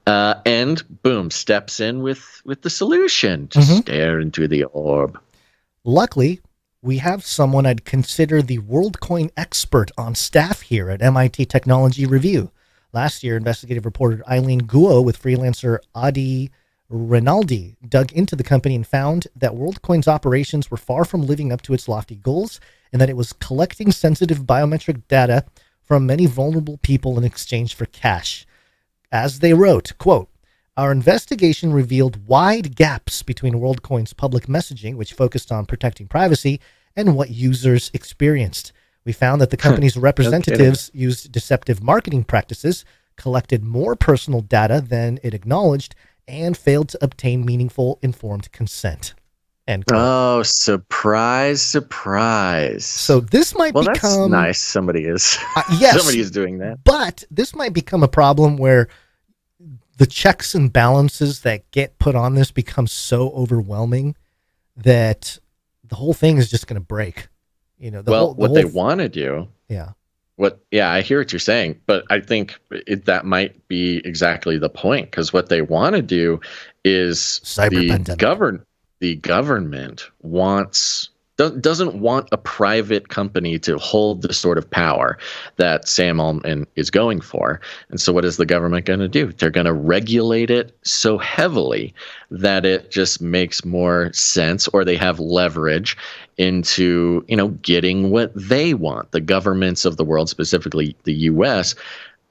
And boom, steps in with the solution to stare into the orb. Luckily, we have someone I'd consider the WorldCoin expert on staff here at MIT Technology Review. Last year, investigative reporter Eileen Guo with freelancer Adi Rinaldi dug into the company and found that WorldCoin's operations were far from living up to its lofty goals, and that it was collecting sensitive biometric data from many vulnerable people in exchange for cash. As they wrote, quote, "Our investigation revealed wide gaps between WorldCoin's public messaging, which focused on protecting privacy, and what users experienced. We found that the company's representatives used deceptive marketing practices, collected more personal data than it acknowledged, and failed to obtain meaningful, informed consent." End quote. Oh, surprise, surprise. So this might become... That's nice. Somebody is doing that. But this might become a problem where the checks and balances that get put on this become so overwhelming that the whole thing is just going to break. You know, what they want to do. Yeah. I hear what you're saying, but I think that might be exactly the point, because what they want to do is the government doesn't want a private company to hold the sort of power that Sam Altman is going for. And so what is the government going to do? They're going to regulate it so heavily that it just makes more sense, or they have leverage into, getting what they want. The governments of the world, specifically the US,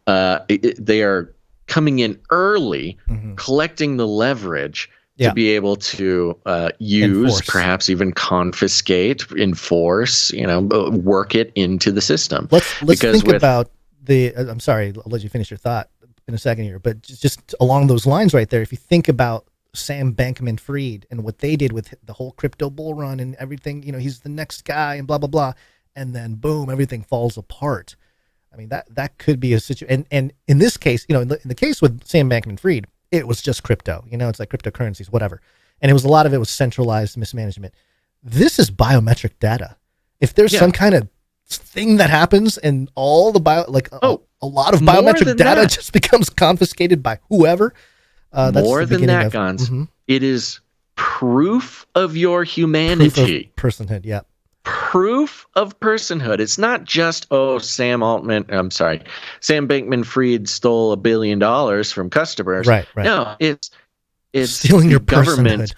they are coming in early, collecting the leverage to be able to use, perhaps even confiscate, enforce, work it into the system. Let's think about I'm sorry, I'll let you finish your thought in a second here, but just along those lines right there, if you think about Sam Bankman-Fried and what they did with the whole crypto bull run and everything, he's the next guy and blah, blah, blah. And then boom, everything falls apart. I mean, that could be a situation. And in this case, in the case with Sam Bankman-Fried, it was just crypto, it's like cryptocurrencies, whatever. And a lot of it was centralized mismanagement. This is biometric data. If there's some kind of thing that happens and all the a lot of biometric data just becomes confiscated by whoever. That's more than that, Gons. It is proof of your humanity. Proof of personhood, yeah. Proof of personhood. It's not just, Sam Bankman-Fried stole $1 billion from customers. Right. No, it's stealing your government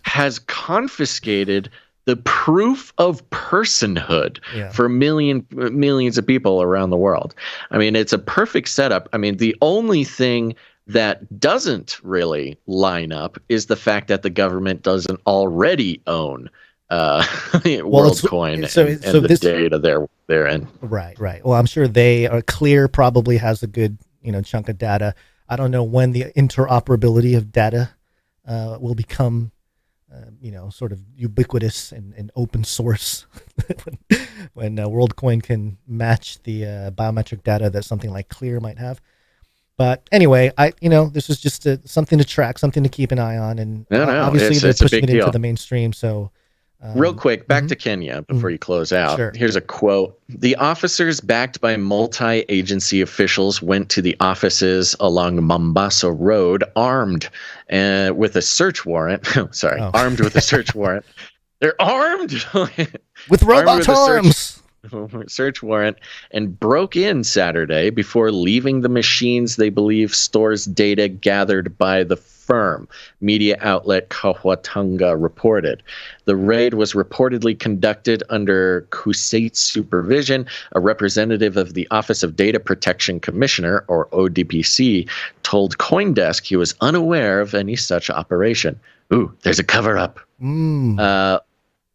has confiscated the proof of personhood for millions of people around the world. I mean, it's a perfect setup. I mean, the only thing that doesn't really line up is the fact that the government doesn't already own WorldCoin and the data they're in. Right. Well, I'm sure Clear probably has a good chunk of data. I don't know when the interoperability of data will become sort of ubiquitous and open source when WorldCoin can match the biometric data that something like Clear might have. But anyway, this is just something to track, something to keep an eye on, and obviously they're pushing it into the mainstream. So. Real quick, back to Kenya before you close out. Sure. Here's a quote. "The officers backed by multi-agency officials went to the offices along Mombasa Road armed with a search warrant." Armed with a search warrant. They're armed with robot arms. Search warrant, and broke in Saturday before leaving the machines they believe stores data gathered by the firm, media outlet Kahwatunga reported. The raid was reportedly conducted under Kusait's supervision. A representative of the Office of Data Protection Commissioner, or ODPC, told CoinDesk he was unaware of any such operation. Ooh, there's a cover-up.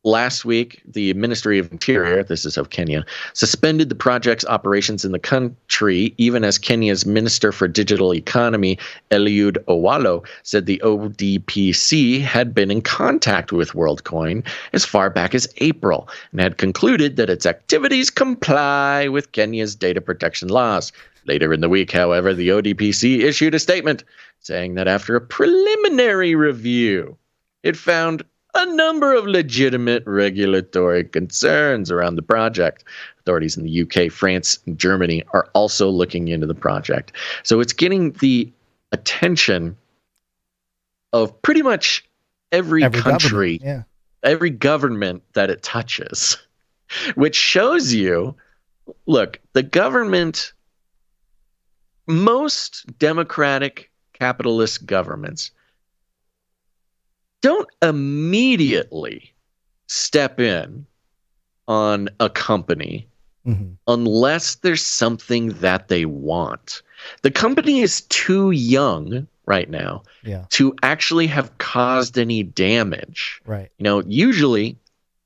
Last week, the Ministry of Interior, this is of Kenya, suspended the project's operations in the country, even as Kenya's Minister for Digital Economy, Eliud Owalo, said the ODPC had been in contact with WorldCoin as far back as April and had concluded that its activities comply with Kenya's data protection laws. Later in the week, however, the ODPC issued a statement saying that after a preliminary review, it found a number of legitimate regulatory concerns around the project. authorities in the UK, France, and Germany are also looking into the project. So it's getting the attention of pretty much every country, every government that it touches, which shows you, look, the government, most democratic capitalist governments don't immediately step in on a company unless there's something that they want. The company is too young right now to actually have caused any damage. Right. You know, usually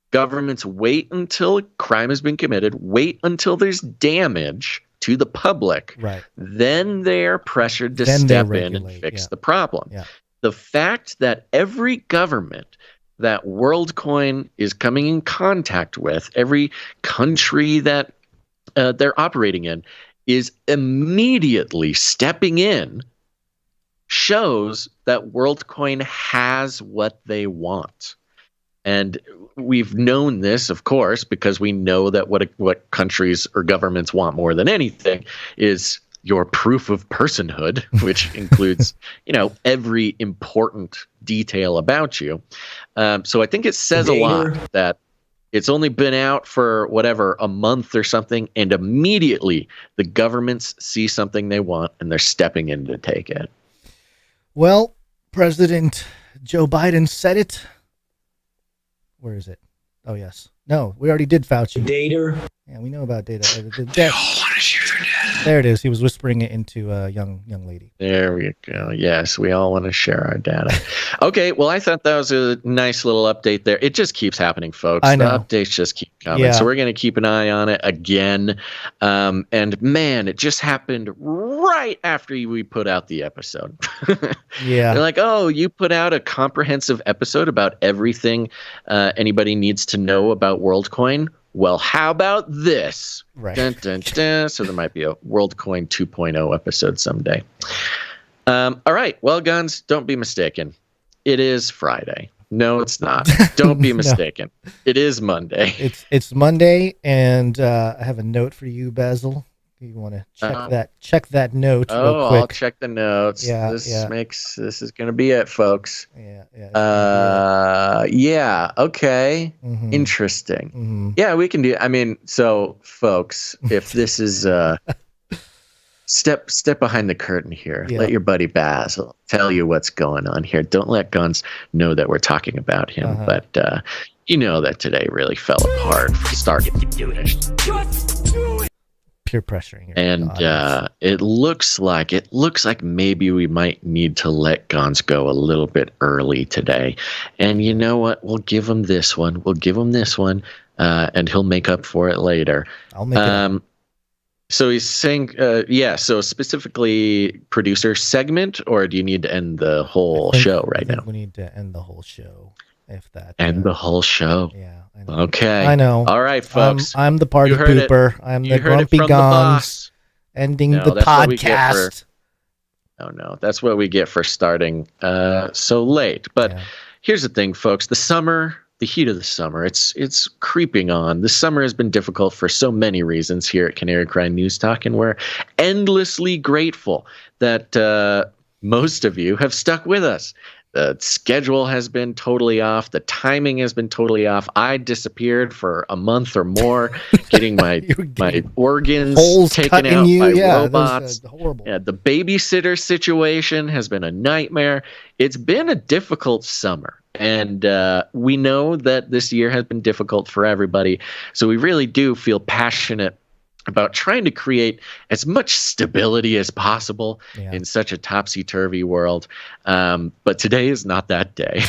governments wait until a crime has been committed, wait until there's damage to the public. Right. Then they're pressured to step in and fix the problem. Yeah. The fact that every government that WorldCoin is coming in contact with, every country that they're operating in, is immediately stepping in, shows that WorldCoin has what they want. And we've known this, of course, because we know that what countries or governments want more than anything is your proof of personhood, which includes, you know, every important detail about you. So I think it says a lot that it's only been out for whatever, a month or something, and immediately the governments see something they want and they're stepping in to take it. Well, President Joe Biden said it. Where is it? Oh, yes. No, we already did Fauci. Data. Yeah, we know about data. They all want to share their data. There it is. He was whispering it into a young lady. There we go. Yes, we all want to share our data. Okay, well, I thought that was a nice little update there. It just keeps happening, folks. I know. The updates just keep coming. So we're going to keep an eye on it again. And man, it just happened right after we put out the episode. Yeah. They're like, oh, you put out a comprehensive episode about everything anybody needs to know about WorldCoin. Well, how about this? Right. Dun, dun, dun. So there might be a WorldCoin 2.0 episode someday. All right. Well, guns, don't be mistaken. It is Friday. No, it's not. Don't be mistaken. No. It is Monday. It's Monday, and I have a note for you, Basil. You want to check that note real quick. I'll check the notes. Yeah, this is going to be it, folks. Yeah. Okay. Mm-hmm. Interesting. Mm-hmm. Yeah, we can do. I mean, so folks, if this is step behind the curtain here, let your buddy Basil tell you what's going on here. Don't let Guns know that we're talking about him, but you know that today really fell apart from start to finish. Peer pressuring here. And it looks like maybe we might need to let Gons go a little bit early today. And you know what? We'll give him this one. And he'll make up for it later. I'll make it up. So he's saying, so specifically producer segment, or do you need to end the whole show right now? We need to end the whole show. If that. End the whole show. Yeah. I know. Okay. I know. All right, folks. I'm the party pooper. I'm the grumpy Gons ending the podcast. No, that's what we get for starting so late. But here's the thing, folks. The summer, the heat of the summer, it's creeping on. The summer has been difficult for so many reasons here at Canary Cry News Talk, and we're endlessly grateful that most of you have stuck with us. The schedule has been totally off. The timing has been totally off. I disappeared for a month or more, getting my organs taken out by robots. Horrible. Yeah, the babysitter situation has been a nightmare. It's been a difficult summer. And we know that this year has been difficult for everybody. So we really do feel passionate about trying to create as much stability as possible in such a topsy-turvy world. But today is not that day.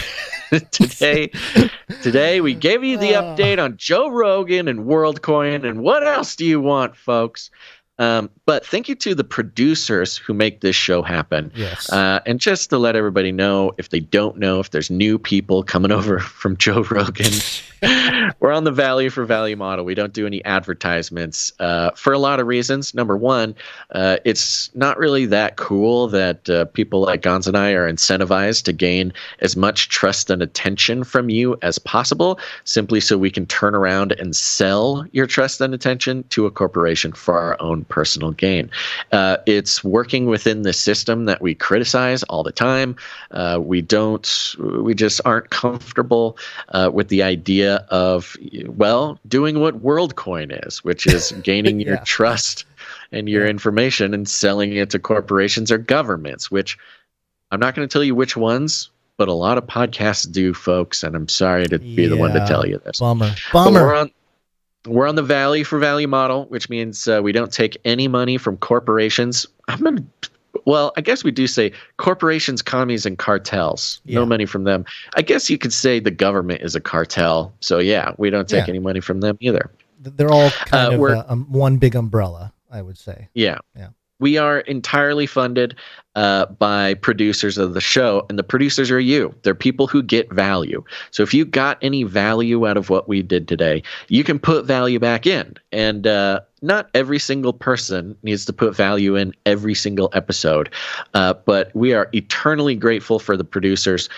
Today we gave you the update on Joe Rogan and WorldCoin. And what else do you want, folks? But thank you to the producers who make this show happen. Yes. And just to let everybody know, if they don't know, if there's new people coming over from Joe Rogan, we're on the value for value model. We don't do any advertisements for a lot of reasons. Number one, it's not really that cool that people like Gons and I are incentivized to gain as much trust and attention from you as possible, simply so we can turn around and sell your trust and attention to a corporation for our own personal gain. It's working within the system that we criticize all the time. We just aren't comfortable with the idea of, well, doing what WorldCoin is, which is gaining your trust and your information and selling it to corporations or governments, which I'm not going to tell you which ones, but a lot of podcasts do, folks, and I'm sorry to be the one to tell you this. Bummer. We're on the value for value model, which means we don't take any money from corporations. I guess we do say corporations, commies, and cartels. No money from them. I guess you could say the government is a cartel. So, we don't take any money from them either. They're all kind of one big umbrella, I would say. Yeah. We are entirely funded by producers of the show, and the producers are you. They're people who get value. So if you got any value out of what we did today, you can put value back in. And not every single person needs to put value in every single episode, but we are eternally grateful for the producers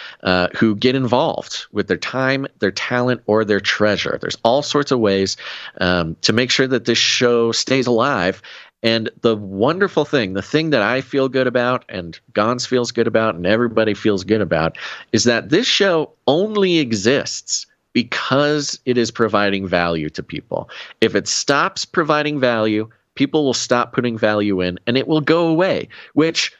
who get involved with their time, their talent, or their treasure. There's all sorts of ways to make sure that this show stays alive. And the wonderful thing, the thing that I feel good about and Gons feels good about and everybody feels good about, is that this show only exists because it is providing value to people. If it stops providing value, people will stop putting value in and it will go away, which,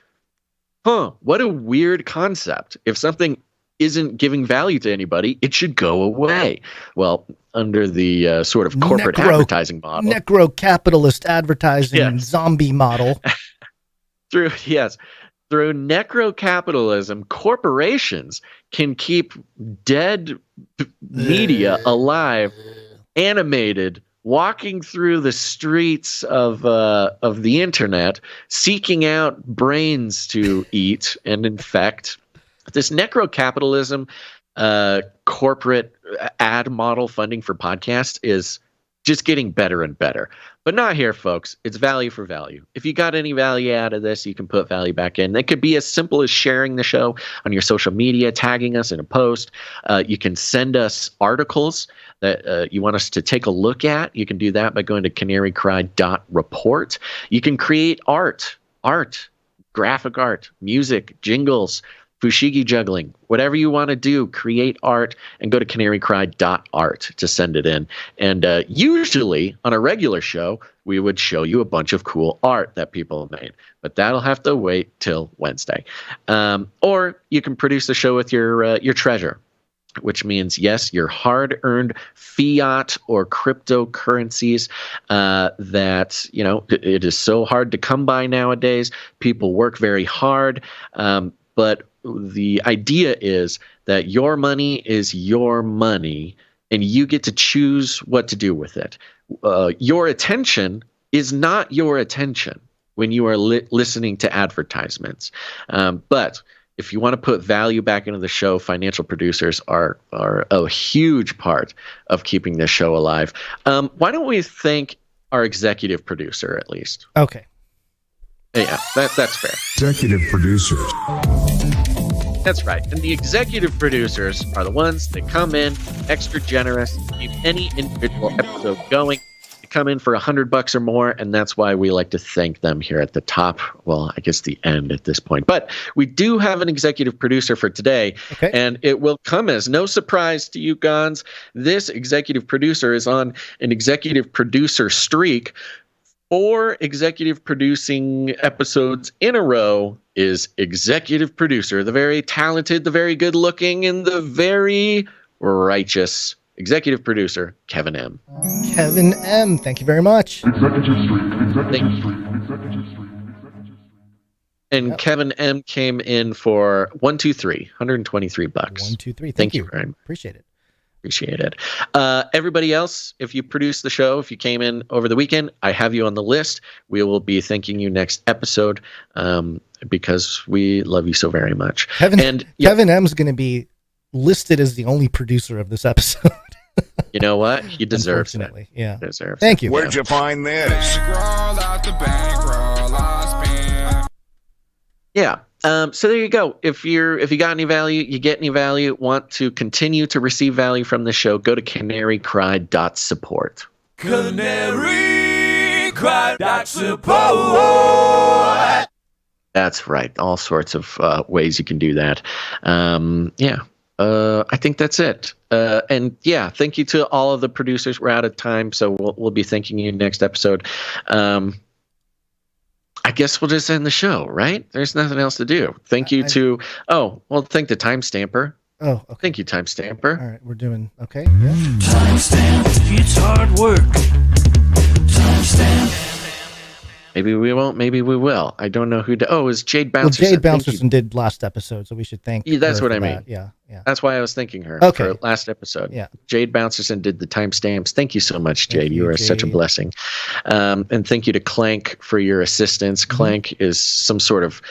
what a weird concept. If something isn't giving value to anybody, it should go away. Well, under the sort of corporate advertising model. Necro-capitalist advertising zombie model. Through necro-capitalism, corporations can keep dead media alive, animated, walking through the streets of the internet, seeking out brains to eat and infect. This necro-capitalism corporate ad model funding for podcasts is just getting better and better. But not here, folks. It's value for value. If you got any value out of this, you can put value back in. It could be as simple as sharing the show on your social media, tagging us in a post. You can send us articles that you want us to take a look at. You can do that by going to canarycry.report. You can create art, graphic art, music, jingles, fushigi juggling, whatever you want to do, create art, and go to canarycry.art to send it in. And usually on a regular show, we would show you a bunch of cool art that people made, but that'll have to wait till Wednesday. Or you can produce the show with your treasure, which means, yes, your hard-earned fiat or cryptocurrencies that, it is so hard to come by nowadays. People work very hard, but the idea is that your money is your money and you get to choose what to do with it. Your attention is not your attention when you are listening to advertisements. But if you want to put value back into the show, financial producers are a huge part of keeping this show alive. Why don't we thank our executive producer at least? Okay. Yeah, that's fair. Executive producers. That's right. And the executive producers are the ones that come in extra generous, keep any individual episode going. They come in for $100 or more, and that's why we like to thank them here at the top. Well, I guess the end at this point. But we do have an executive producer for today, and it will come as no surprise to you, Gons. This executive producer is on an executive producer streak. 4 executive producing episodes in a row is executive producer, the very talented, the very good looking, and the very righteous executive producer, Kevin M. Kevin M., thank you very much. Thank you. And Kevin M. came in for $123. $123. $123. Thank you. Very much. Appreciate it. Appreciate it. Everybody else, if you produce the show, if you came in over the weekend, I have you on the list. We will be thanking you next episode because we love you so very much. Kevin M's going to be listed as the only producer of this episode. You know what? He deserves it. Yeah. He deserves Thank you. Where'd you find this? Yeah. So there you go. If you got any value, you get any value, want to continue to receive value from the show, go to canarycry.support. Canarycry.support. That's right. All sorts of ways you can do that. I think that's it. And yeah, thank you to all of the producers. We're out of time, so we'll be thanking you next episode. I guess we'll just end the show, right? There's nothing else to do. Thank you to thank the timestamper. Oh, okay. Thank you, timestamper. All right, we're doing okay. Yeah. Timestamp. It's hard work. Timestamp. Maybe we won't. Maybe we will. I don't know who. Is Jade Bouncerson? Well, Jade Bouncerson did last episode, so we should thank. Yeah, that's her what for I mean. that. Yeah. That's why I was thanking her. Okay. For last episode. Yeah. Jade Bouncerson did the timestamps. Thank you so much, Jade. You are such a blessing. And thank you to Clank for your assistance. Clank is some sort of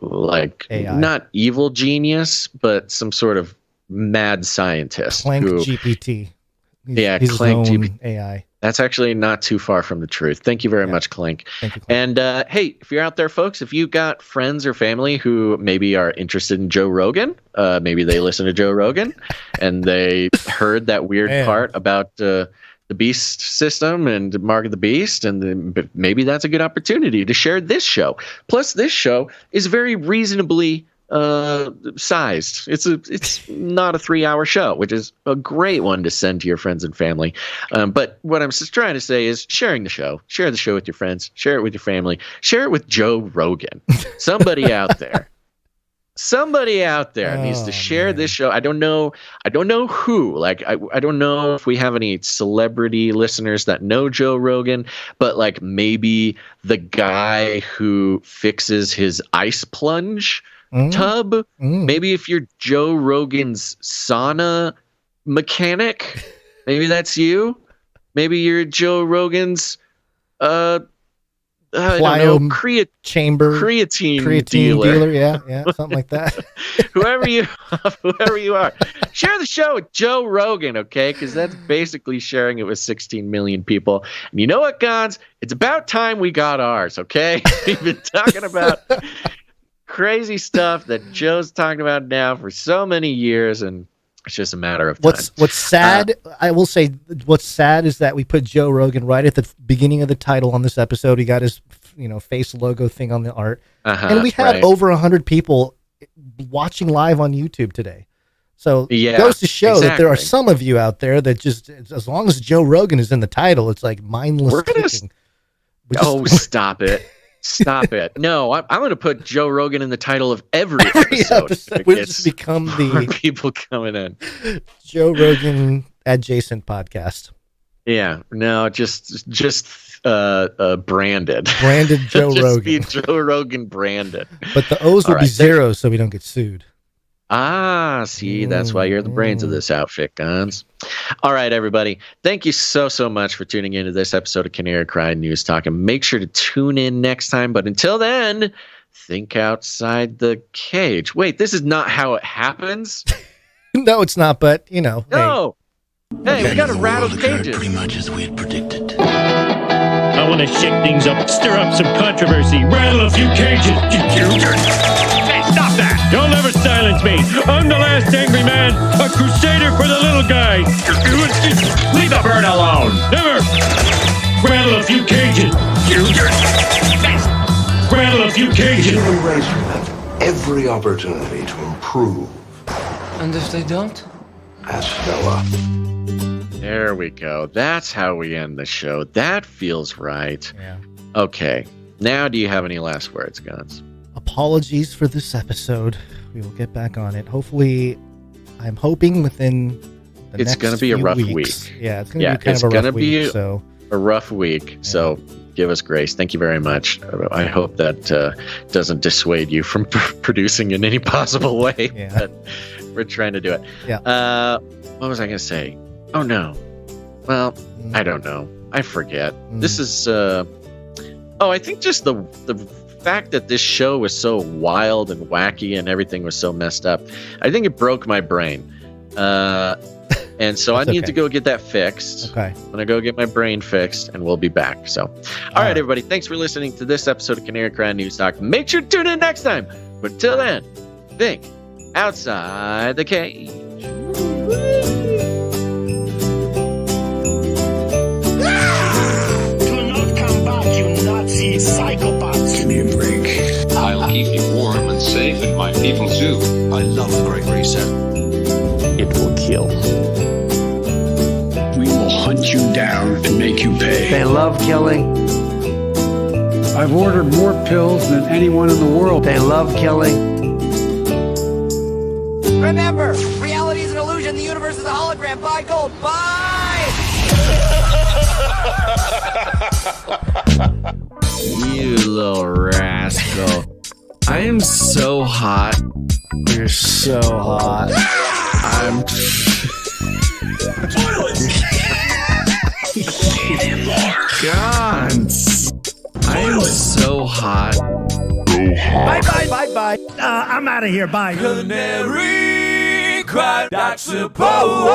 like AI. Not evil genius, but some sort of mad scientist. Clank GPT. He's Clank his own GPT. AI. That's actually not too far from the truth. Thank you very much, Clank. Thank you, Clank. And hey, if you're out there, folks, if you've got friends or family who maybe are interested in Joe Rogan, maybe they listen to Joe Rogan and they heard that weird part about the beast system and Mark of the Beast, and maybe that's a good opportunity to share this show. Plus, this show is very reasonably sized. It's not a 3-hour show, which is a great one to send to your friends and family. But what I'm just trying to say is sharing the show. Share the show with your friends. Share it with your family. Share it with Joe Rogan. Somebody out there. Somebody out there needs to share this show. I don't know who. Like I don't know if we have any celebrity listeners that know Joe Rogan, but like maybe the guy who fixes his ice plunge tub. Maybe if you're Joe Rogan's sauna mechanic, maybe that's you. Maybe you're Joe Rogan's creatine dealer. Yeah, something like that. whoever you are, share the show with Joe Rogan, okay? Because that's basically sharing it with 16 million people. And you know what, Gons? It's about time we got ours, okay? We've been talking about crazy stuff that Joe's talking about now for so many years, and it's just a matter of time. What's sad, I will say, what's sad is that we put Joe Rogan right at the beginning of the title on this episode. He got his, face logo thing on the art, and we had over 100 people watching live on YouTube today. So it goes to show that there are some of you out there that just, as long as Joe Rogan is in the title, it's like mindless clicking. Stop it. Stop it. No, I'm going to put Joe Rogan in the title of every episode. We'll just become the people coming in. Joe Rogan adjacent podcast. Yeah, no, just branded. Branded Joe just Rogan. Be Joe Rogan branded. But the O's will be zeros so we don't get sued. See, that's why you're the brains of this outfit, Gons. All right, everybody. Thank you so much for tuning into this episode of Canary Cry News Talk. And make sure to tune in next time. But until then, think outside the cage. Wait, this is not how it happens? No, it's not, but, No. Hey, we got to rattle cages. Pretty much as we had predicted. I want to shake things up, stir up some controversy, rattle a few cages. Hey, stop that! You'll never silence me. I'm the last angry man, a crusader for the little guy. Leave the bird alone. Never. Rattle a few cages. Rattle a few cages. The human race will have every opportunity to improve. And if they don't? Ask Noah. There we go. That's how we end the show. That feels right. Yeah. Okay. Now, do you have any last words, Gons? Apologies for this episode. We will get back on it. Hopefully, I'm hoping within the next It's going to be a rough weeks. week. Yeah, it's going to be kind of a rough week. A rough week. So give us grace. Thank you very much. I hope that doesn't dissuade you from producing in any possible way. Yeah. We're trying to do it. Yeah. What was I going to say? Oh, no. Well, I don't know. I forget. This is... I think just the fact that this show was so wild and wacky and everything was so messed up, I think it broke my brain. And so I need to go get that fixed. Okay. I'm going to go get my brain fixed, and we'll be back. So, all right, everybody. Thanks for listening to this episode of Canary Cry News Talk. Make sure to tune in next time. But until then, think outside the cage. Do not come back, you Nazi psychopaths. Give me a break. I'll keep you warm and safe, and my people too. I love the Great Reset. It will kill. We will hunt you down and make you pay. They love killing. I've ordered more pills than anyone in the world. They love killing. Remember, reality is an illusion. The universe is a hologram. Buy gold. Buy! You little rascal. I am so hot. You're so hot. I'm... Gons. I am so hot. Bye. I'm out of here. Bye. Canary cry, that's suppose.